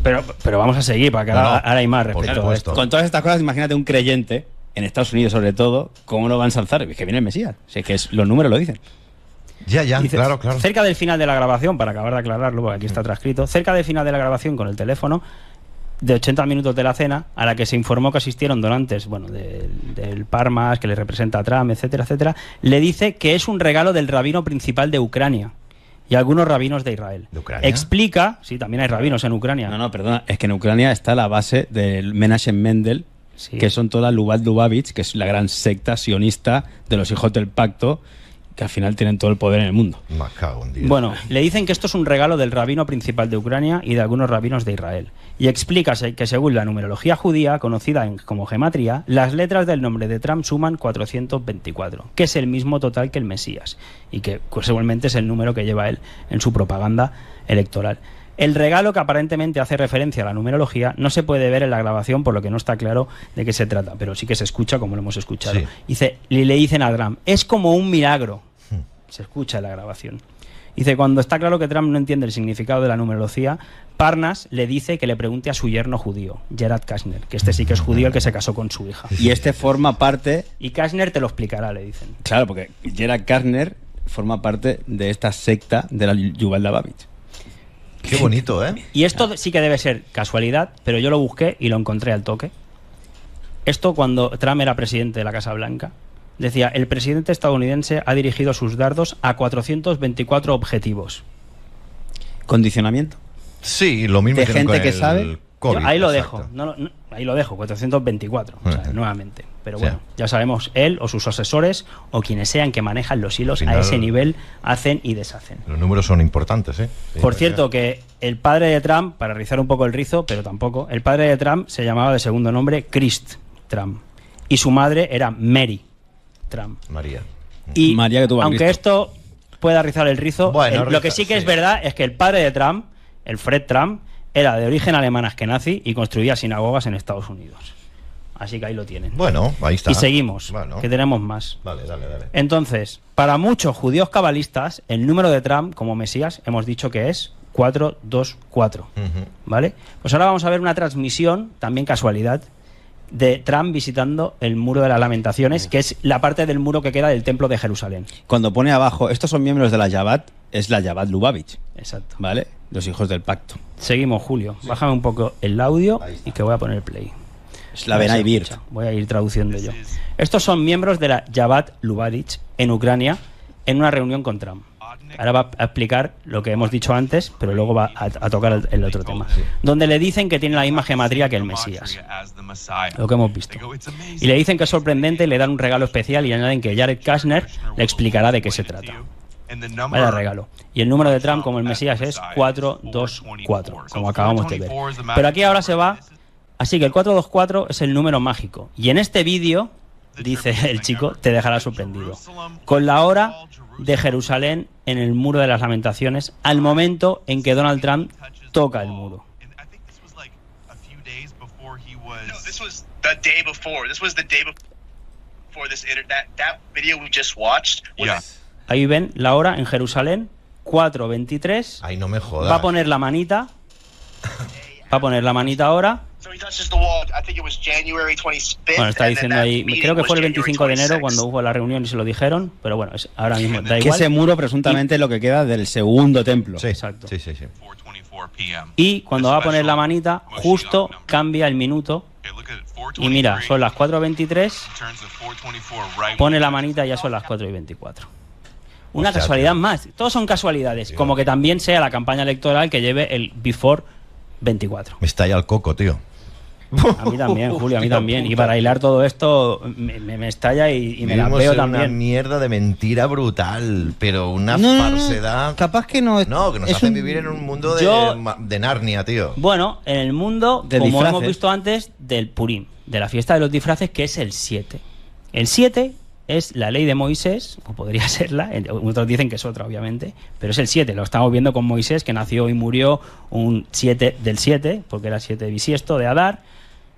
Pero vamos a seguir, para que ahora hay más por respecto a supuesto. esto. Con todas estas cosas, imagínate un creyente, en Estados Unidos sobre todo, ¿cómo lo va a ensalzar? Es que viene el Mesías. Si es que los números lo dicen. Ya, Dice, claro. Cerca del final de la grabación, para acabar de aclararlo, porque aquí está transcrito, cerca del final de la grabación con el teléfono, de 80 minutos de la cena, a la que se informó que asistieron donantes, bueno, del Parmas, que le representa a Trump, etcétera, etcétera, le dice que es un regalo del rabino principal de Ucrania y algunos rabinos de Israel. ¿De Ucrania? Explica, sí, también hay rabinos en Ucrania. No, perdona, es que en Ucrania está la base del Menachem Mendel, Sí. que son todas Lubavitch, que es la gran secta sionista de los hijos del pacto, que al final tienen todo el poder en el mundo. Me cago en Dios. Bueno, le dicen que esto es un regalo del rabino principal de Ucrania y de algunos rabinos de Israel. Y explica que según la numerología judía, conocida como gematría, las letras del nombre de Trump suman 424, que es el mismo total que el Mesías, y que casualmente es el número que lleva él en su propaganda electoral. El regalo, que aparentemente hace referencia a la numerología, no se puede ver en la grabación, por lo que no está claro de qué se trata, pero sí que se escucha como lo hemos escuchado. Sí. Le dicen a Trump, es como un milagro. Se escucha en la grabación. Dice, cuando está claro que Trump no entiende el significado de la numerología, Parnas le dice que le pregunte a su yerno judío, Gerard Kushner, que este sí que es judío, el que se casó con su hija. Y este forma parte... Y Kushner te lo explicará, le dicen. Claro, porque Gerard Kushner forma parte de esta secta de la Yuval Lubavitch. Qué bonito, ¿eh? Y esto sí que debe ser casualidad, pero yo lo busqué y lo encontré al toque. Esto cuando Trump era presidente de la Casa Blanca. Decía, el presidente estadounidense ha dirigido sus dardos a 424 objetivos. Condicionamiento. Sí, lo mismo De hicieron gente con que el sabe. COVID, Ahí lo exacto. dejo. Ahí lo dejo, 424, o sea, nuevamente. Pero Sí. bueno, ya sabemos, él o sus asesores o quienes sean que manejan los hilos Al final, a ese nivel hacen y deshacen. Los números son importantes, ¿eh? Sí, Por sí. cierto, que el padre de Trump, para rizar un poco el rizo, pero tampoco, el padre de Trump se llamaba de segundo nombre Christ Trump y su madre era Mary Trump. María. Y María que tuvo a aunque Cristo. esto pueda rizar el rizo, Bueno, lo que riza, sí que es sí. verdad es que el padre de Trump, el Fred Trump, era de origen alemán askenazi y construía sinagogas en Estados Unidos. Así que ahí lo tienen. Bueno, ahí está. Y seguimos, Bueno. que tenemos más. Dale. Entonces, para muchos judíos cabalistas, el número de Trump como Mesías hemos dicho que es 424. Ujú. ¿Vale? Pues ahora vamos a ver una transmisión, también casualidad, de Trump visitando el Muro de las Lamentaciones, que es la parte del muro que queda del Templo de Jerusalén. Cuando pone abajo, estos son miembros de la Yabat, es la Yabat Lubavitch, Exacto. ¿vale? Los hijos del pacto. Seguimos, Julio. Bájame un poco el audio y que voy a poner play. Es la Benay Birt. Voy a ir traduciendo yo. Estos son miembros de la Yabat Lubavitch en Ucrania en una reunión con Trump. Ahora va a explicar lo que hemos dicho antes, pero luego va a tocar el otro tema. Donde le dicen que tiene la misma gematría que el Mesías. Lo que hemos visto. Y le dicen que es sorprendente, le dan un regalo especial y añaden que Jared Kushner le explicará de qué se trata. Vaya regalo. Y el número de Trump como el Mesías es 424, como acabamos de ver. Pero aquí ahora se va. Así que el 424 es el número mágico. Y en este vídeo, dice el chico, te dejará sorprendido. Con la hora de Jerusalén en el Muro de las Lamentaciones, al momento en que Donald Trump toca el muro. No, this was the day before. This was the day before this that video we just watched. Ahí ven la hora en Jerusalén, 4:23. Ay, no me jodas. Va a poner la manita. Va a poner la manita ahora. So he touches the wall. I think it was January 25th. Bueno, está and then diciendo that ahí, meeting creo que was fue el January 25 de enero 26th. cuando hubo la reunión y se lo dijeron, pero bueno, ahora mismo da Que igual. ese muro presuntamente es lo que queda del segundo templo. Sí, Exacto. Sí. 4:24 p.m. Y cuando va a poner la manita, justo cambia el minuto. Y mira, son las 4:23, pone la manita y ya son las 4:24. Una O sea, casualidad más. Todos son casualidades. Como que también sea la campaña electoral que lleve el Before 24. Me estalla el coco, tío. A mí también, Julio, a mí también. Y para hilar todo esto me estalla y me la Vivimos veo en una también. mierda de mentira brutal, pero una No, falsedad. capaz que no. No, que nos es hacen un- vivir en un mundo Yo- de Narnia, tío. Bueno, en el mundo, De como disfraces. hemos visto antes, del Purim, de la fiesta de los disfraces, que es el 7. El 7 es la ley de Moisés, o podría serla, otros dicen que es otra, obviamente, pero es el 7, lo estamos viendo con Moisés, que nació y murió un 7 del 7, porque era 7 bisiesto de Adar,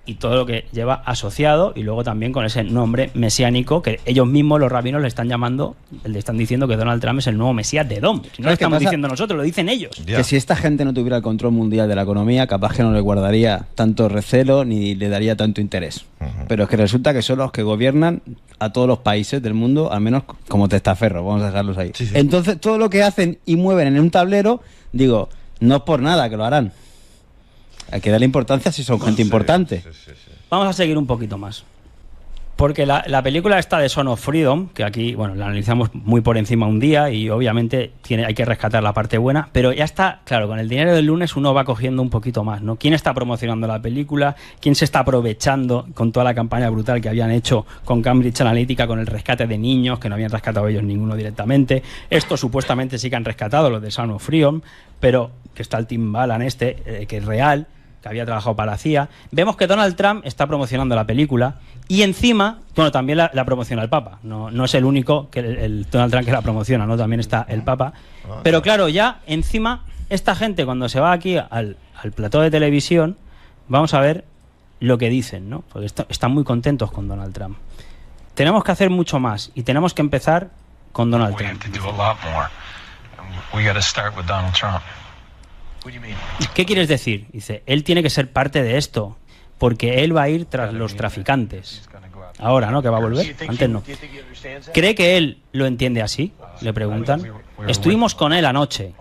y todo lo que lleva asociado, y luego también con ese nombre mesiánico que ellos mismos, los rabinos, le están llamando, le están diciendo que Donald Trump es el nuevo Mesías de Edom. Si no lo estamos diciendo nosotros, lo dicen ellos. Ya. Que si esta gente no tuviera el control mundial de la economía, capaz que no le guardaría tanto recelo ni le daría tanto interés. Pero es que resulta que son los que gobiernan a todos los países del mundo, al menos como testaferros, vamos a dejarlos ahí. Sí, sí. Entonces, todo lo que hacen y mueven en un tablero, digo, no es por nada que lo harán. Hay que darle importancia si son gente importante. Sí. Vamos a seguir un poquito más. Porque la película esta de Son of Freedom, que aquí, bueno, la analizamos muy por encima un día y obviamente hay que rescatar la parte buena, pero ya está, claro, con el dinero del lunes uno va cogiendo un poquito más, ¿no? ¿Quién está promocionando la película? ¿Quién se está aprovechando con toda la campaña brutal que habían hecho con Cambridge Analytica, con el rescate de niños, que no habían rescatado ellos ninguno directamente? Esto supuestamente sí que han rescatado, los de Son of Freedom, pero que está el Tim Ballan que es real, que había trabajado para la CIA. Vemos que Donald Trump está promocionando la película y encima, bueno, también la promociona el Papa. No es el único que el Donald Trump que la promociona, ¿no? También está el Papa. Pero claro, ya encima, esta gente cuando se va aquí al plató de televisión, vamos a ver lo que dicen, ¿no? Porque están muy contentos con Donald Trump. Tenemos que hacer mucho más y tenemos que empezar con Donald Trump. ¿Qué quieres decir? Dice, él tiene que ser parte de esto, porque él va a ir tras los traficantes. Ahora, ¿no? Que va a volver. Antes no. ¿Cree que él lo entiende así? Le preguntan. Estuvimos con él anoche,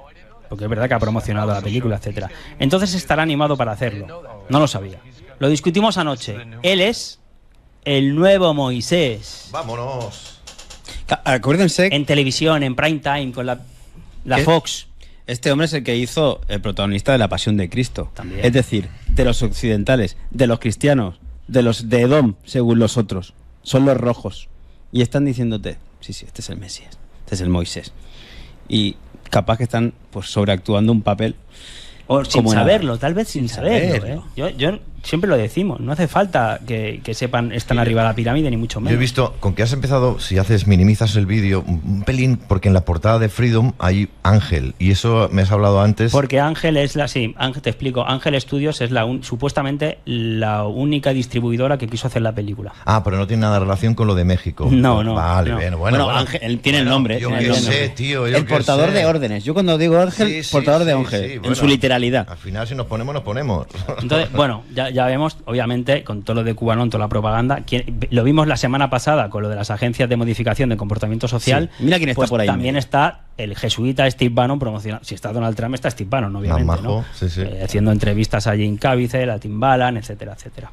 porque es verdad que ha promocionado la película, etcétera. Entonces estará animado para hacerlo. No lo sabía. Lo discutimos anoche. Él es el nuevo Moisés. ¡Vámonos! Acuérdense, En televisión, en prime time, con la ¿Qué? Fox. este hombre es el que hizo el protagonista de La Pasión de Cristo. También. Es decir, de los occidentales, de los cristianos, de los de Edom, según los otros. Son los rojos. Y están diciéndote, sí, este es el Mesías, este es el Moisés. Y capaz que están pues sobreactuando un papel. O sin como saberlo, tal vez sin saberlo. saberlo. Yo siempre lo decimos, no hace falta que sepan están arriba de la pirámide, ni mucho Yo menos. he visto, con que has empezado, si minimizas el vídeo, un pelín, porque en la portada de Freedom hay Ángel, y eso me has hablado antes. Porque Ángel es Ángel, te explico, Ángel Studios es supuestamente la única distribuidora que quiso hacer la película. Ah, pero no tiene nada de relación con lo de México. No. Vale, no. bueno. Ángel, él tiene el nombre. Yo tiene qué el nombre. sé, tío. El portador de órdenes. Yo cuando digo Ángel, portador de Ángel, en su literalidad. Al final, si nos ponemos, nos ponemos. Entonces, bueno, ya vemos, obviamente, con todo lo de Cubanón, toda la propaganda, lo vimos la semana pasada con lo de las agencias de modificación de comportamiento social. Sí. Mira quién está pues por ahí. También está el jesuita Steve Bannon promocionando. Si está Donald Trump, está Steve Bannon, obviamente, Más majo, ¿no? sí. Haciendo entrevistas a Jane Caviezel, a Tim Ballan, etcétera, etcétera.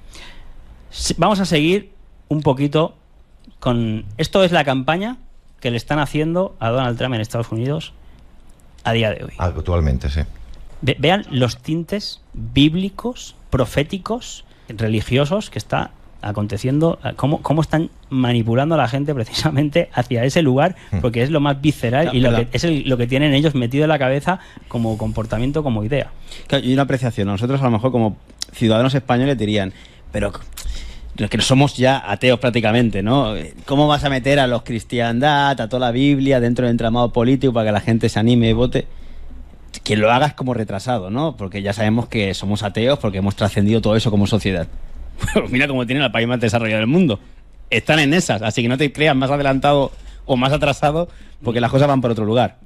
Vamos a seguir un poquito con... Esto es la campaña que le están haciendo a Donald Trump en Estados Unidos a día de hoy. Actualmente, sí. Vean los tintes bíblicos, proféticos, religiosos que está aconteciendo, cómo están manipulando a la gente precisamente hacia ese lugar, porque es lo más visceral y lo que tienen ellos metido en la cabeza como comportamiento, como idea. Claro, y una apreciación. Nosotros a lo mejor como ciudadanos españoles dirían, pero los que somos ya ateos prácticamente, ¿no? ¿Cómo vas a meter a los cristiandad, a toda la Biblia dentro del entramado político para que la gente se anime y vote? Quien lo haga es como retrasado, ¿no? Porque ya sabemos que somos ateos porque hemos trascendido todo eso como sociedad. Pues mira cómo tiene el país más desarrollado del mundo. Están en esas, así que no te creas más adelantado o más atrasado porque las cosas van por otro lugar.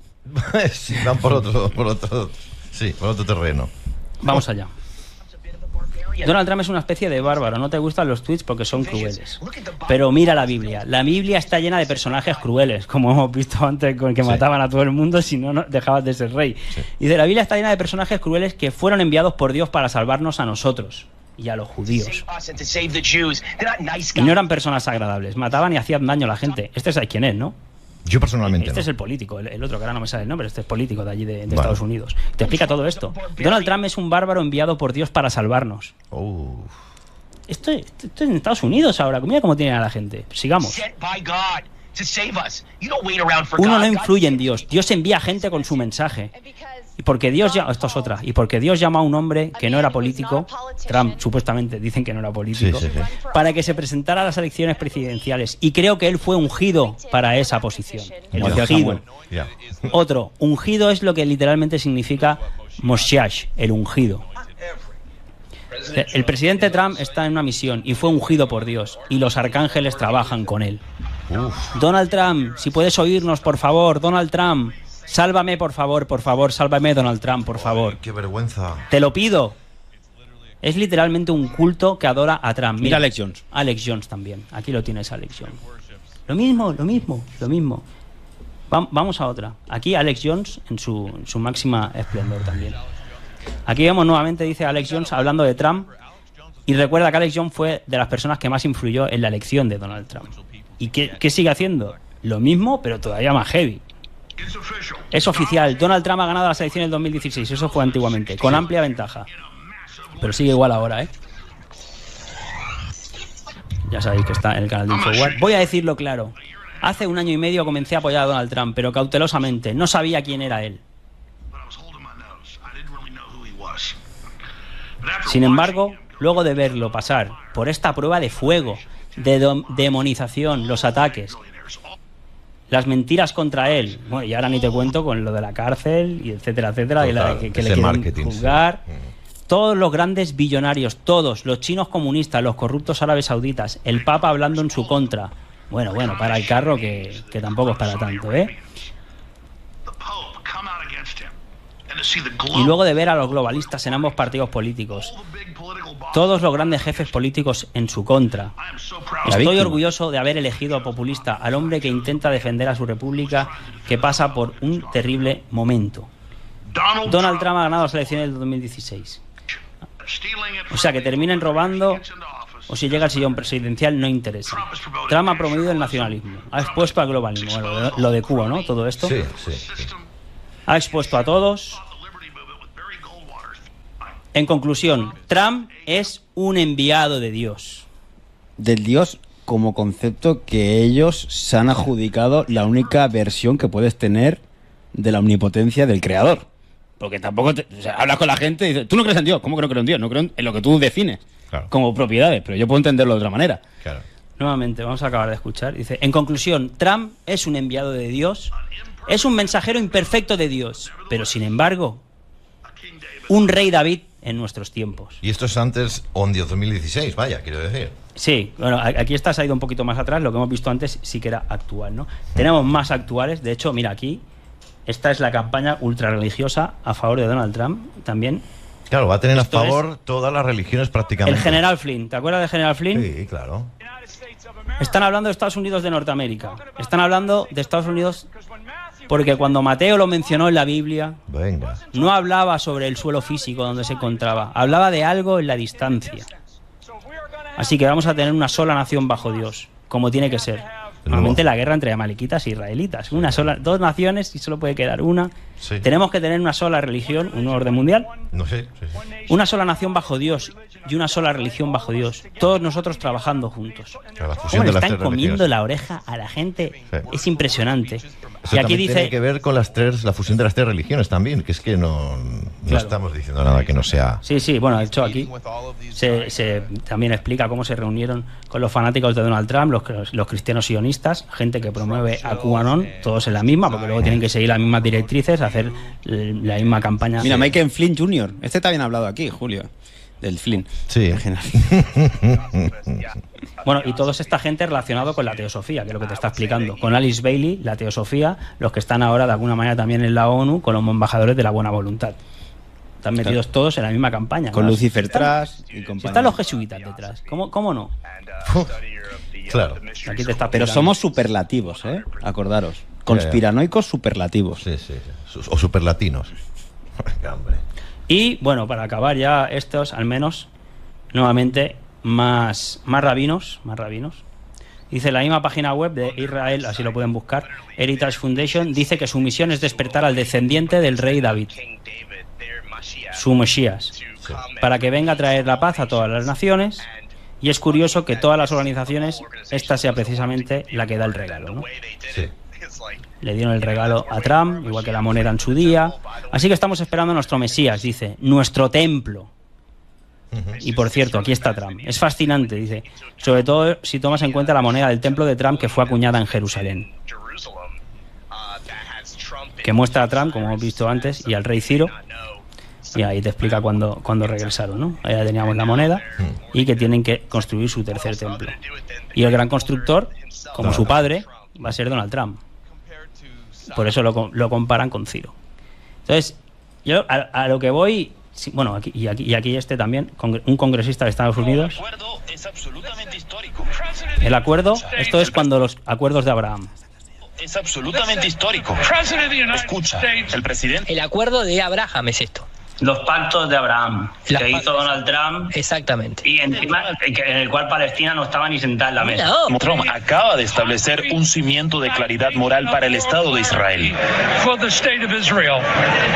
Sí, van por otro terreno. Vamos allá. Donald Trump es una especie de bárbaro. No te gustan los tweets porque son crueles. Pero mira la Biblia. La Biblia está llena de personajes crueles, como hemos visto antes, con que mataban a todo el mundo si no dejabas de ser rey. Sí. Y de la Biblia está llena de personajes crueles que fueron enviados por Dios para salvarnos a nosotros y a los judíos. Y no eran personas agradables. Mataban y hacían daño a la gente. Este es quién es, ¿no? Yo personalmente Este no. es el político, el otro que ahora no me sale el nombre, este es político de allí de Estados Unidos. Te explica todo esto. Donald Trump es un bárbaro enviado por Dios para salvarnos. Esto es en Estados Unidos ahora. Mira cómo tienen a la gente. Sigamos. Uno no influye en Dios. Dios envía gente con su mensaje. Y porque Dios esto es otra. Y porque Dios llama a un hombre que no era político, Trump supuestamente dicen que no era político, Sí. para que se presentara a las elecciones presidenciales. Y creo que él fue ungido para esa posición. El Como decía ungido. Samuel. Ya. Otro, ungido es lo que literalmente significa Moshiach, el ungido. El presidente Trump está en una misión y fue ungido por Dios y los arcángeles trabajan con él. Donald Trump, si puedes oírnos, por favor, Donald Trump, sálvame, por favor, sálvame, Donald Trump, por favor. Qué vergüenza. Te lo pido. Es literalmente un culto que adora a Trump. Mira Alex Jones. Alex Jones también. Aquí lo tienes, Alex Jones. Lo mismo. Vamos a otra. Aquí Alex Jones en su máxima esplendor también. Aquí vemos nuevamente, dice Alex Jones, hablando de Trump. Y recuerda que Alex Jones fue de las personas que más influyó en la elección de Donald Trump. ¿Y qué sigue haciendo? Lo mismo, pero todavía más heavy. Es oficial. Donald Trump ha ganado las elecciones del 2016. Eso fue antiguamente, con amplia ventaja. Pero sigue igual ahora, ¿eh? Ya sabéis que está en el canal de Infowar. Voy a decirlo claro. Hace 1 año y medio comencé a apoyar a Donald Trump, pero cautelosamente. No sabía quién era él. Sin embargo, luego de verlo pasar por esta prueba de fuego, de demonización, los ataques, las mentiras contra él, bueno, y ahora ni te cuento con lo de la cárcel, y etcétera, que le quieren juzgar. Sí. Todos los grandes billonarios, todos, los chinos comunistas, los corruptos árabes sauditas, el Papa hablando en su contra. Bueno, para el carro que tampoco es para tanto, ¿eh? Y luego de ver a los globalistas en ambos partidos políticos, todos los grandes jefes políticos en su contra. Estoy orgulloso de haber elegido a populista, al hombre que intenta defender a su república, que pasa por un terrible momento. Donald Trump ha ganado las elecciones del 2016. O sea, que terminen robando o si llega al sillón presidencial no interesa. Trump ha promovido el nacionalismo, ha expuesto al globalismo, bueno, lo de Cuba, ¿no? Todo esto. Sí. Ha expuesto a todos. En conclusión, Trump es un enviado de Dios. Del Dios como concepto que ellos se han adjudicado la única versión que puedes tener de la omnipotencia del creador. Porque tampoco hablas con la gente y dices, tú no crees en Dios. ¿Cómo que no creo en Dios? No creo en lo que tú defines como propiedades, pero yo puedo entenderlo de otra manera. Claro. Nuevamente, vamos a acabar de escuchar. Dice, en conclusión, Trump es un enviado de Dios, es un mensajero imperfecto de Dios, pero sin embargo, un rey David en nuestros tiempos. Y esto es antes, en 2016, vaya, quiero decir. Sí, bueno, aquí está, se ha ido un poquito más atrás, lo que hemos visto antes sí que era actual, ¿no? Tenemos más actuales, de hecho, mira aquí, esta es la campaña ultrarreligiosa a favor de Donald Trump, también. Claro, va a tener a favor todas las religiones prácticamente. El general Flynn, ¿te acuerdas del general Flynn? Sí, claro. Están hablando de Estados Unidos de Norteamérica, están hablando de Estados Unidos porque cuando Mateo lo mencionó en la Biblia, no hablaba sobre el suelo físico donde se encontraba, hablaba de algo en la distancia. Así que vamos a tener una sola nación bajo Dios, como tiene que ser. Normalmente la guerra entre amalequitas e israelitas. Una sola, 2 naciones y solo puede quedar una. Sí. Tenemos que tener una sola religión, un orden mundial. No sé. Sí. Una sola nación bajo Dios y una sola religión bajo Dios. Todos nosotros trabajando juntos. ¿Cómo le están comiendo la oreja a la gente? Sí. Es impresionante. Eso y aquí dice tiene que ver con la fusión de las 3 religiones también, que es que no estamos diciendo nada que no sea. Sí, bueno, de hecho aquí se también explica cómo se reunieron con los fanáticos de Donald Trump, los cristianos sionistas, gente que promueve a QAnon, todos en la misma, porque luego tienen que seguir las mismas directrices, hacer la misma campaña. Mira, Michael Flynn Jr., este también ha hablado aquí, Julio, del Flynn. Sí. Bueno, y toda esta gente relacionado con la teosofía, que es lo que te está explicando. Con Alice Bailey, la teosofía, los que están ahora de alguna manera también en la ONU, con los embajadores de la buena voluntad. Están metidos todos en la misma campaña. Con Lucifer tras y compañía. Están los jesuitas detrás. ¿Cómo no? Claro. Aquí te está pero somos superlativos, acordaros. Conspiranoicos superlativos. Sí. O superlatinos. Hombre. Y bueno, para acabar ya estos, al menos, nuevamente, más rabinos. Dice la misma página web de Israel, así lo pueden buscar, Heritage Foundation, dice que su misión es despertar al descendiente del rey David, su Mesías, para que venga a traer la paz a todas las naciones. Y es curioso que todas las organizaciones, esta sea precisamente la que da el regalo, ¿no? Sí. Le dieron el regalo a Trump, igual que la moneda en su día. Así que estamos esperando a nuestro Mesías, dice, nuestro templo. Y por cierto, aquí está Trump. Es fascinante, dice, sobre todo si tomas en cuenta la moneda del templo de Trump que fue acuñada en Jerusalén, que muestra a Trump, como hemos visto antes, y al rey Ciro. Y ahí te explica cuándo regresaron, ¿no? Ahí ya teníamos la moneda y que tienen que construir su tercer templo. Y el gran constructor, como su padre, va a ser Donald Trump. Por eso lo comparan con Ciro. Entonces, yo a lo que voy... Sí, bueno, aquí también, un congresista de Estados Unidos. El acuerdo es absolutamente histórico. El acuerdo, esto es cuando los acuerdos de Abraham. Es absolutamente histórico. Escucha, el presidente... El acuerdo de Abraham es esto. Los pactos de Abraham Las que hizo Donald Trump Exactamente. y encima en el cual Palestina no estaba ni sentada en la mesa. No. Trump acaba de establecer un cimiento de claridad moral para el Estado de Israel.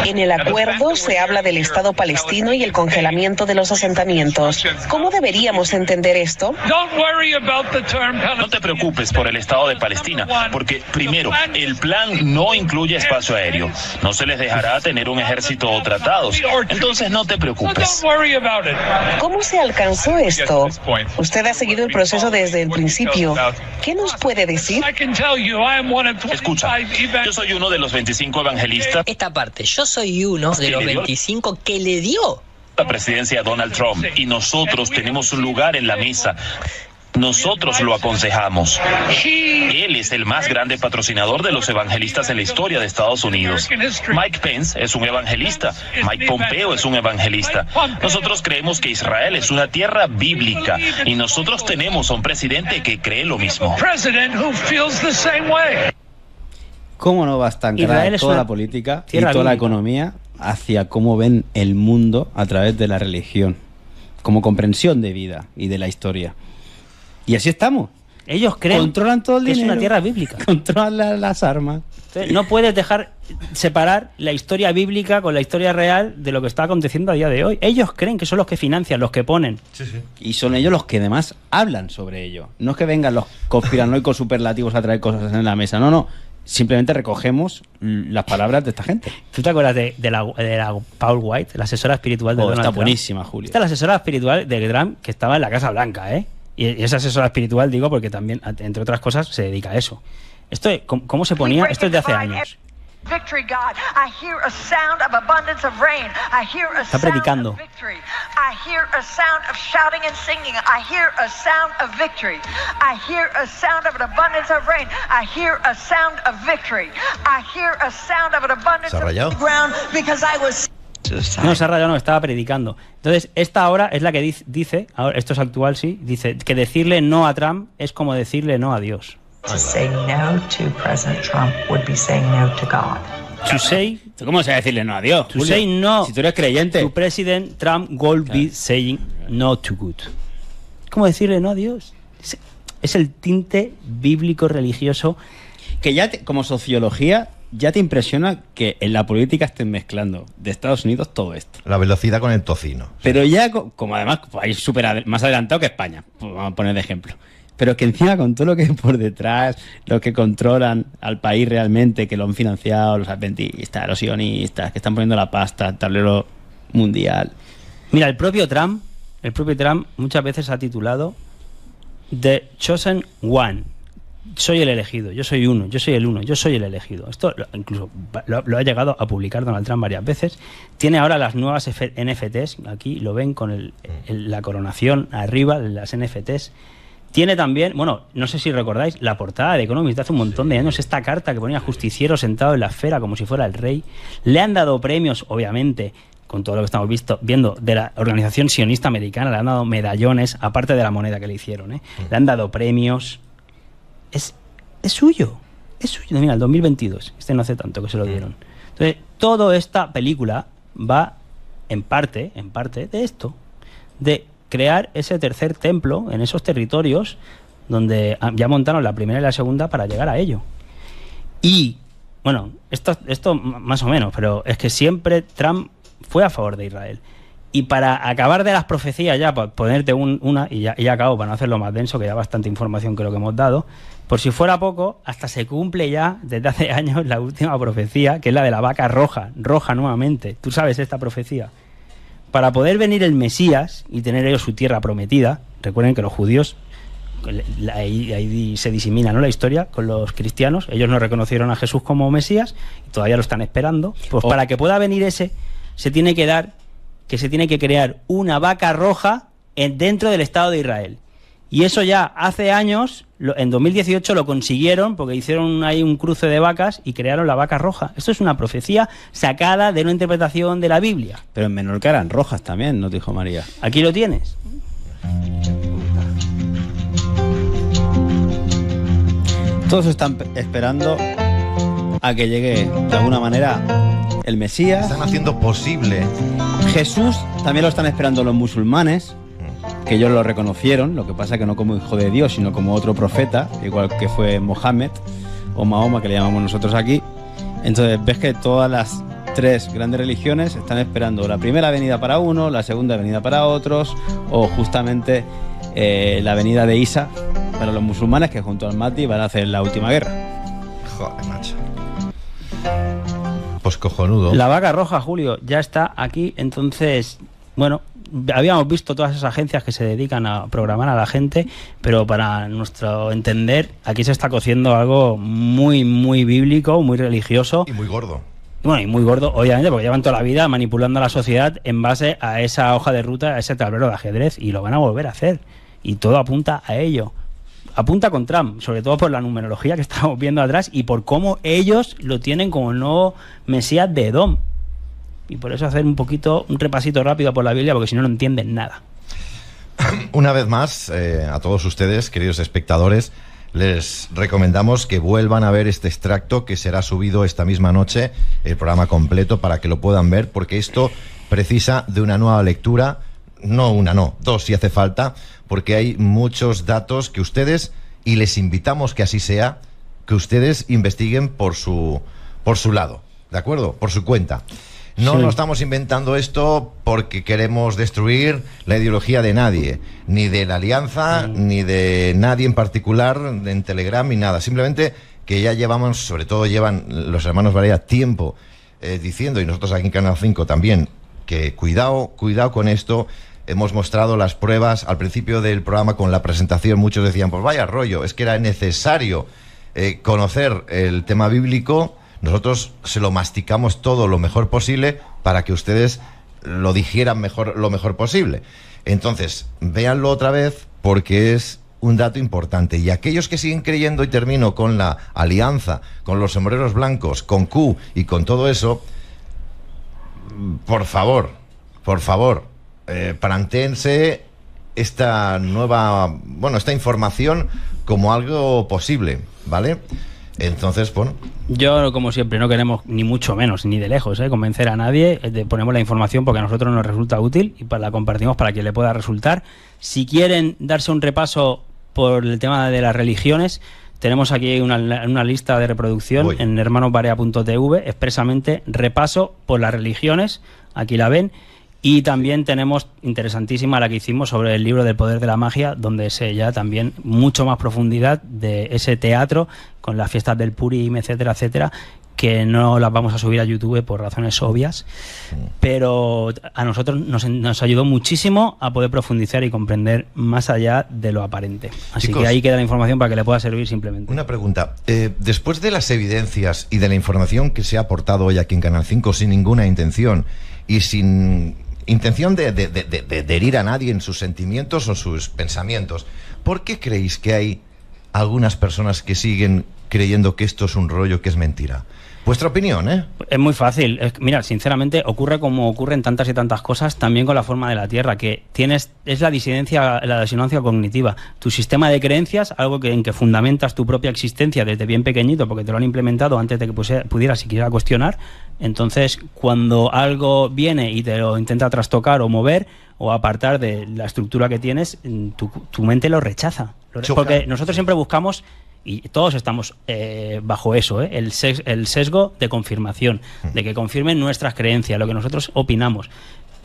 En el acuerdo se habla del Estado palestino y el congelamiento de los asentamientos. ¿Cómo deberíamos entender esto? No te preocupes por el Estado de Palestina, porque primero, el plan no incluye espacio aéreo. No se les dejará tener un ejército o tratados. Entonces no te preocupes. ¿Cómo se alcanzó esto? Usted ha seguido el proceso desde el principio. ¿Qué nos puede decir? Escucha, yo soy uno de los 25 evangelistas Esta parte, yo soy uno de los 25 que le dio. la presidencia a Donald Trump y nosotros tenemos un lugar en la mesa. Nosotros lo aconsejamos. Él es el más grande patrocinador de los evangelistas en la historia de Estados Unidos. Mike Pence es un evangelista. Mike Pompeo es un evangelista. Nosotros creemos que Israel es una tierra bíblica y nosotros tenemos a un presidente que cree lo mismo. ¿Cómo no va a estancar toda la política y toda la economía hacia cómo ven el mundo a través de la religión, como comprensión de vida y de la historia? Y así estamos. Ellos creen controlan todo el que dinero, es una tierra bíblica. Controlan las armas. Entonces, no puedes dejar separar la historia bíblica con la historia real de lo que está aconteciendo a día de hoy. Ellos creen que son los que financian, los que ponen. Sí, sí. Y son ellos los que además hablan sobre ello. No es que vengan los conspiranoicos superlativos a traer cosas en la mesa. No, no. Simplemente recogemos las palabras de esta gente. ¿Tú te acuerdas de la Paul White, la asesora espiritual de Donald Trump? Está buenísima, Julio. Esta es la asesora espiritual de Trump que estaba en la Casa Blanca, ¿eh? Y esa asesora espiritual, digo, porque también, entre otras cosas, se dedica a eso. Esto, ¿cómo se ponía? Esto es de hace años. Está predicando. ¿Se ha rayado? No, se ha rayado, no, estaba predicando. Entonces, esta ahora es la que dice, ahora, esto es actual, sí, dice que decirle no a Trump es como decirle no a Dios. To say no to President Trump would be saying no to God. To say, ¿cómo se va a decirle no a Dios? To say no. Si tú eres creyente. To President Trump will be saying no to good. ¿Cómo decirle no a Dios? Es el tinte bíblico religioso que ya como sociología ya te impresiona que en la política estén mezclando de Estados Unidos todo esto. La velocidad con el tocino. Pero ya, como además, país súper más adelantado que España, pues vamos a poner de ejemplo. Pero que encima con todo lo que hay por detrás, los que controlan al país realmente, que lo han financiado, los adventistas, los sionistas, que están poniendo la pasta al tablero mundial. Mira, el propio Trump muchas veces ha titulado The Chosen One. Soy el elegido, yo soy uno, yo soy el uno, yo soy el elegido. Esto incluso lo ha llegado a publicar Donald Trump varias veces. Tiene ahora las nuevas NFTs, aquí lo ven con la coronación arriba, las NFTs. Tiene también, bueno, no sé si recordáis, la portada de Economist de hace un montón de años, esta carta que ponía justiciero sentado en la esfera como si fuera el rey. Le han dado premios, obviamente, con todo lo que estamos viendo, de la organización sionista americana, le han dado medallones, aparte de la moneda que le hicieron, ¿eh? Le han dado premios. Es suyo, es suyo. Mira, el 2022, no hace tanto que se lo dieron. Entonces, toda esta película va en parte de esto, de crear ese tercer templo en esos territorios donde ya montaron la primera y la segunda para llegar a ello. Y, bueno, esto más o menos, pero es que siempre Trump fue a favor de Israel. Y para acabar de las profecías ya, para ponerte una, y ya acabo, para no hacerlo más denso, que ya bastante información creo que hemos dado, por si fuera poco, hasta se cumple ya, desde hace años, la última profecía, que es la de la vaca roja nuevamente. Tú sabes esta profecía. Para poder venir el Mesías y tener ellos su tierra prometida, recuerden que los judíos, ahí se disemina, ¿no?, la historia con los cristianos, ellos no reconocieron a Jesús como Mesías y todavía lo están esperando, pues para que pueda venir ese, se tiene que dar que se tiene que crear una vaca roja dentro del Estado de Israel. Y eso ya hace años, en 2018 lo consiguieron porque hicieron ahí un cruce de vacas y crearon la vaca roja. Esto es una profecía sacada de una interpretación de la Biblia. Pero en Menorca eran rojas también, ¿no te dijo María? Aquí lo tienes. Todos están esperando a que llegue de alguna manera el Mesías. Están haciendo posible. Jesús también lo están esperando los musulmanes, que ellos lo reconocieron, lo que pasa que no como hijo de Dios, sino como otro profeta, igual que fue Mohammed o Mahoma, que le llamamos nosotros aquí. Entonces ves que todas las tres grandes religiones están esperando la primera venida para uno, la segunda venida para otros, o justamente la venida de Isa para los musulmanes, que junto al Mahdi van a hacer la última guerra. Joder, macho. Pues cojonudo. La vaca roja, Julio, ya está aquí. Entonces, bueno, habíamos visto todas esas agencias que se dedican a programar a la gente, pero para nuestro entender, aquí se está cociendo algo muy, muy bíblico, muy religioso. Y muy gordo. Bueno, y muy gordo, obviamente, porque llevan toda la vida manipulando a la sociedad en base a esa hoja de ruta, a ese tablero de ajedrez, y lo van a volver a hacer. Y todo apunta a ello. Apunta con Trump, sobre todo por la numerología que estamos viendo atrás y por cómo ellos lo tienen como el nuevo Mesías de Edom. Y por eso hacer un repasito rápido por la Biblia, porque si no, no entienden nada. Una vez más, a todos ustedes, queridos espectadores, les recomendamos que vuelvan a ver este extracto que será subido esta misma noche, el programa completo, para que lo puedan ver, porque esto precisa de una nueva lectura, no una, no, dos si hace falta, porque hay muchos datos que ustedes, y les invitamos que así sea, que ustedes investiguen por su lado, ¿de acuerdo? Por su cuenta. No nos estamos inventando esto porque queremos destruir la ideología de nadie, ni de la Alianza, ni de nadie en particular, en Telegram, ni nada. Simplemente que ya llevamos, sobre todo llevan los hermanos Varela tiempo diciendo, y nosotros aquí en Canal 5 también, que cuidado con esto. Hemos mostrado las pruebas al principio del programa con la presentación. Muchos decían, pues vaya rollo, es que era necesario conocer el tema bíblico. Nosotros se lo masticamos todo lo mejor posible para que ustedes lo digieran lo mejor posible. Entonces, véanlo otra vez porque es un dato importante. Y aquellos que siguen creyendo, y termino con la alianza, con los sombreros blancos, con Q y con todo eso, por favor, plantéense esta información como algo posible, ¿vale? Entonces, bueno. Yo, como siempre, no queremos ni mucho menos, ni de lejos, convencer a nadie. Ponemos la información porque a nosotros nos resulta útil y la compartimos para quien le pueda resultar. Si quieren darse un repaso por el tema de las religiones, tenemos aquí una lista de reproducción en hermanosbarea.tv, expresamente repaso por las religiones, aquí la ven. Y también tenemos interesantísima la que hicimos sobre el libro del poder de la magia, donde se ya también mucho más profundidad de ese teatro con las fiestas del Purim, etcétera, etcétera, que no las vamos a subir a YouTube por razones obvias, pero a nosotros nos ayudó muchísimo a poder profundizar y comprender más allá de lo aparente. Así Chicos, que ahí queda la información para que le pueda servir simplemente. Una pregunta. Después de las evidencias y de la información que se ha aportado hoy aquí en Canal 5 sin ninguna intención y sin intención de herir a nadie en sus sentimientos o sus pensamientos, ¿por qué creéis que hay algunas personas que siguen creyendo que esto es un rollo, que es mentira? Vuestra opinión, ¿eh? Es muy fácil. Mira, sinceramente, ocurre como ocurren tantas y tantas cosas también con la forma de la Tierra, que es la disonancia cognitiva. Tu sistema de creencias, algo en que fundamentas tu propia existencia desde bien pequeñito, porque te lo han implementado antes de que pudieras siquiera cuestionar. Entonces, cuando algo viene y te lo intenta trastocar o mover o apartar de la estructura que tienes, tu mente lo rechaza. Porque nosotros siempre buscamos, y todos estamos bajo eso, el sesgo de confirmación, de que confirmen nuestras creencias, lo que nosotros opinamos.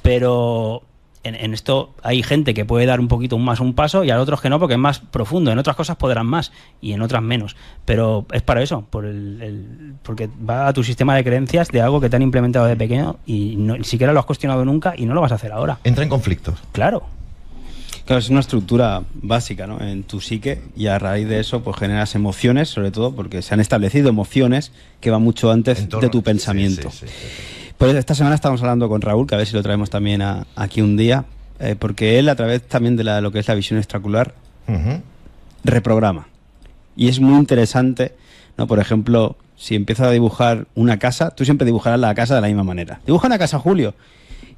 Pero en esto hay gente que puede dar un poquito más un paso y a otros que no, porque es más profundo. En otras cosas podrán más y en otras menos. Pero es para eso, porque va a tu sistema de creencias de algo que te han implementado de pequeño y ni siquiera lo has cuestionado nunca y no lo vas a hacer ahora. Entra en conflictos. Claro. Claro, es una estructura básica, ¿no?, en tu psique, y a raíz de eso pues generas emociones, sobre todo porque se han establecido emociones que van mucho antes de tu pensamiento. Sí. Pues esta semana estamos hablando con Raúl, que a ver si lo traemos también aquí un día, porque él, a través también de lo que es la visión extraocular, reprograma. Y es muy interesante, ¿no? Por ejemplo, si empiezas a dibujar una casa, tú siempre dibujarás la casa de la misma manera. Dibuja una casa, Julio,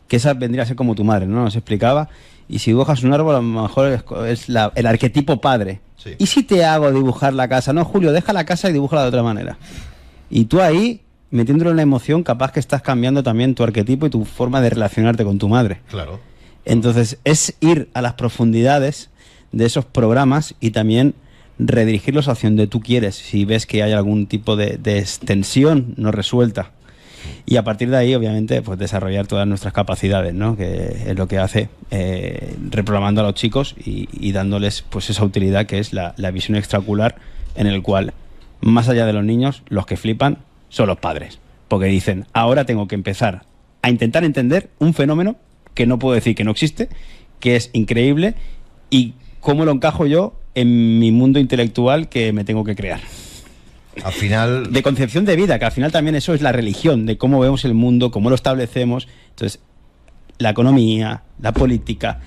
que esa vendría a ser como tu madre, ¿no? Nos explicaba. Y si dibujas un árbol, a lo mejor es el arquetipo padre. Sí. ¿Y si te hago dibujar la casa? No, Julio, deja la casa y dibújala de otra manera. Y tú ahí, metiéndole una emoción, capaz que estás cambiando también tu arquetipo y tu forma de relacionarte con tu madre. Claro. Entonces, es ir a las profundidades de esos programas y también redirigirlos hacia donde tú quieres, si ves que hay algún tipo de extensión no resuelta. Y a partir de ahí, obviamente, pues desarrollar todas nuestras capacidades, ¿no? Que es lo que hace reprogramando a los chicos y dándoles pues esa utilidad que es la visión extraocular, en el cual, más allá de los niños, los que flipan son los padres. Porque dicen, ahora tengo que empezar a intentar entender un fenómeno que no puedo decir que no existe, que es increíble, y cómo lo encajo yo en mi mundo intelectual que me tengo que crear. Al final... De concepción de vida, que al final también eso es la religión, de cómo vemos el mundo, cómo lo establecemos. Entonces, la economía, la política,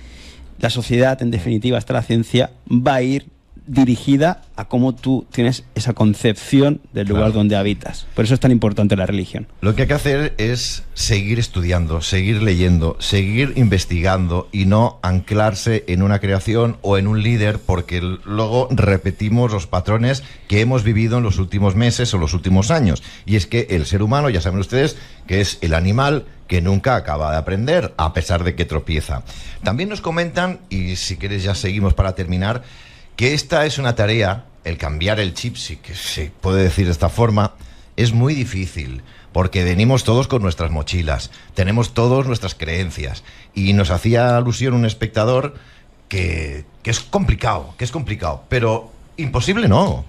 la sociedad, en definitiva, hasta la ciencia, va a ir dirigida a cómo tú tienes esa concepción del lugar donde habitas. Por eso es tan importante la religión. Lo que hay que hacer es seguir estudiando, seguir leyendo, seguir investigando y no anclarse en una creación o en un líder, porque luego repetimos los patrones que hemos vivido en los últimos meses o los últimos años. Y es que el ser humano, ya saben ustedes, que es el animal que nunca acaba de aprender, a pesar de que tropieza. También nos comentan, y si quieres ya seguimos para terminar, que esta es una tarea, el cambiar el chip, si que se puede decir de esta forma, es muy difícil, porque venimos todos con nuestras mochilas, tenemos todos nuestras creencias, y nos hacía alusión un espectador que es complicado, pero imposible no,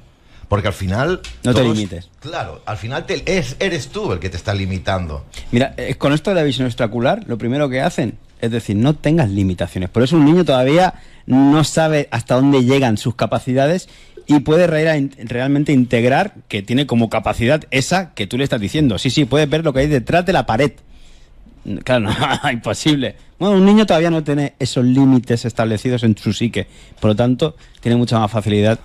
porque al final... No te limites. Claro, al final eres tú el que te está limitando. Mira, con esto de la visión extraocular, lo primero que hacen es decir, no tengas limitaciones. Por eso un niño todavía no sabe hasta dónde llegan sus capacidades y puede realmente integrar que tiene como capacidad esa que tú le estás diciendo. Sí, puedes ver lo que hay detrás de la pared. Claro, no, imposible. Bueno, un niño todavía no tiene esos límites establecidos en su psique. Por lo tanto, tiene mucha más facilidad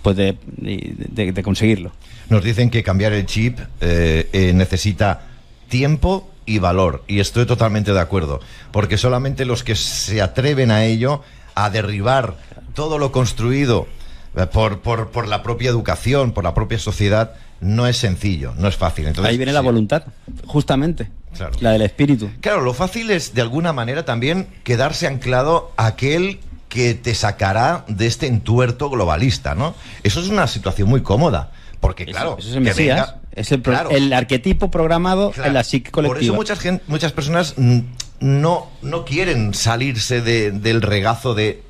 pues de conseguirlo. Nos dicen que cambiar el chip necesita tiempo y valor, y estoy totalmente de acuerdo, porque solamente los que se atreven a ello, a derribar todo lo construido por la propia educación, por la propia sociedad, no es sencillo, no es fácil. Entonces, ahí viene la voluntad, justamente, claro. La del espíritu. Claro, lo fácil es de alguna manera también quedarse anclado a aquel que te sacará de este entuerto globalista, ¿no? Eso es una situación muy cómoda. Porque claro, eso es el Mesías, es el arquetipo programado en la psique colectiva. Por eso muchas personas no quieren salirse del regazo del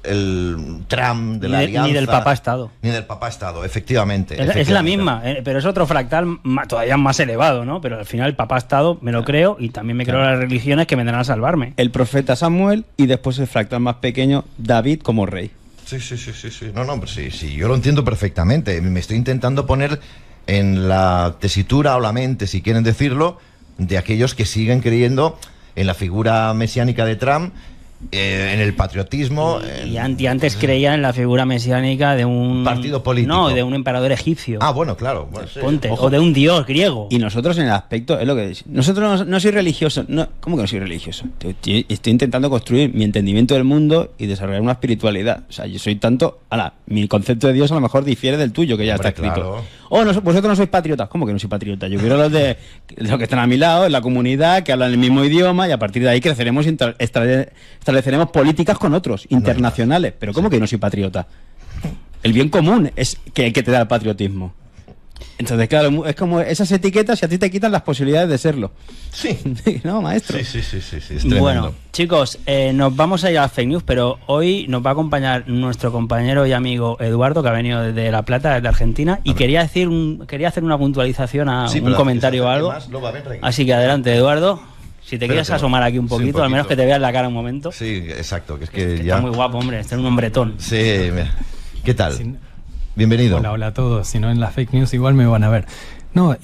Trump, de la alianza. Ni del Papá Estado. Ni del Papá Estado, efectivamente. Es la misma, pero es otro fractal todavía más elevado, ¿no? Pero al final el Papá Estado me lo creo y también me creo las religiones que vendrán a salvarme. El profeta Samuel y después el fractal más pequeño, David como rey. Sí. No, sí, yo lo entiendo perfectamente. Me estoy intentando poner en la tesitura o la mente, si quieren decirlo, de aquellos que siguen creyendo en la figura mesiánica de Trump, en el patriotismo. Y antes creían en la figura mesiánica de un partido político. No, de un emperador egipcio. Ah, bueno, claro. Sí. O de un dios griego. Y nosotros en el aspecto, es lo que decimos, nosotros no soy religioso. No, ¿cómo que no soy religioso? Estoy intentando construir mi entendimiento del mundo y desarrollar una espiritualidad. O sea, yo soy tanto... mi concepto de Dios a lo mejor difiere del tuyo, que ya está escrito. Claro. Vosotros no sois patriotas. ¿Cómo que no soy patriota? Yo quiero los que están a mi lado, en la comunidad, que hablan el mismo idioma, y a partir de ahí creceremos y estableceremos políticas con otros, internacionales. Pero ¿cómo que no soy patriota? El bien común es que te da el patriotismo. Entonces, claro, es como esas etiquetas y a ti te quitan las posibilidades de serlo. Sí. ¿No, maestro? Sí, es tremendo. Bueno, chicos, nos vamos a ir a las fake news, pero hoy nos va a acompañar nuestro compañero y amigo Eduardo, que ha venido desde La Plata, desde Argentina, y quería hacer una puntualización a un comentario o algo. Así que adelante, Eduardo. Si te quieres asomar aquí un poquito, al menos que te veas la cara un momento. Sí, exacto, que es que ya... Está muy guapo, hombre, este es un hombretón. Sí, mira. ¿Qué tal? Bienvenido. Hola a todos. Si no, en las fake news igual me van a ver. No,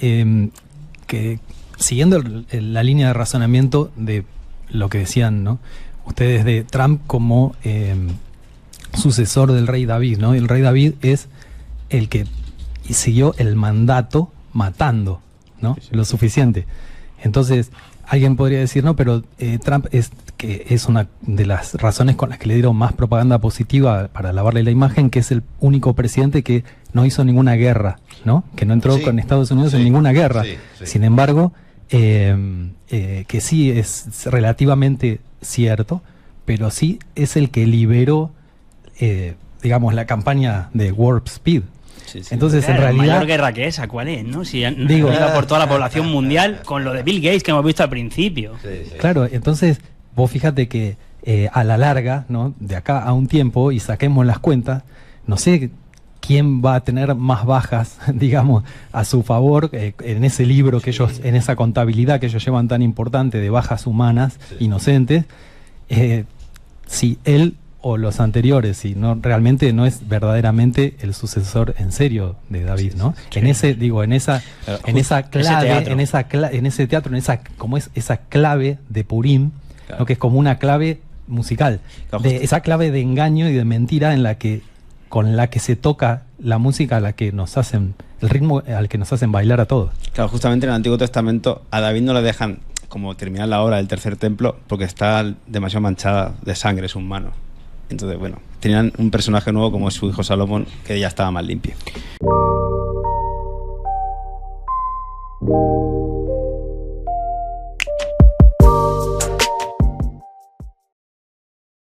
que siguiendo la línea de razonamiento de lo que decían, ¿no?, ustedes de Trump como sucesor del rey David, ¿no? El rey David es el que siguió el mandato matando, ¿no? Lo suficiente. Entonces, alguien podría decir, no, pero Trump es una de las razones con las que le dieron más propaganda positiva para lavarle la imagen, que es el único presidente que no hizo ninguna guerra, ¿no? Que no entró con Estados Unidos en ninguna guerra. Sin embargo, que sí es relativamente cierto, pero sí es el que liberó, digamos, la campaña de Warp Speed. Entonces, claro, en realidad, la mayor guerra que esa, ¿cuál es? ¿No? Si digo, por toda la población mundial, con lo de Bill Gates que hemos visto al principio. Claro, entonces vos fíjate que a la larga, ¿no?, de acá a un tiempo, y saquemos las cuentas, no sé quién va a tener más bajas, digamos, a su favor en ese libro que ellos, en esa contabilidad que ellos llevan tan importante de bajas humanas inocentes, si él o los anteriores, si no realmente no es verdaderamente el sucesor en serio de David, ¿no? En ese, digo, en esa clave, en ese teatro, en esa, como es esa clave de Purim, ¿no?, que es como una clave musical, de esa clave de engaño y de mentira con la que se toca la música a la que nos hacen, el ritmo al que nos hacen bailar a todos. Claro, justamente en el Antiguo Testamento a David no le dejan como terminar la obra del tercer templo porque está demasiado manchada de sangre sus manos. Entonces, bueno, tenían un personaje nuevo como su hijo Salomón, que ya estaba más limpio.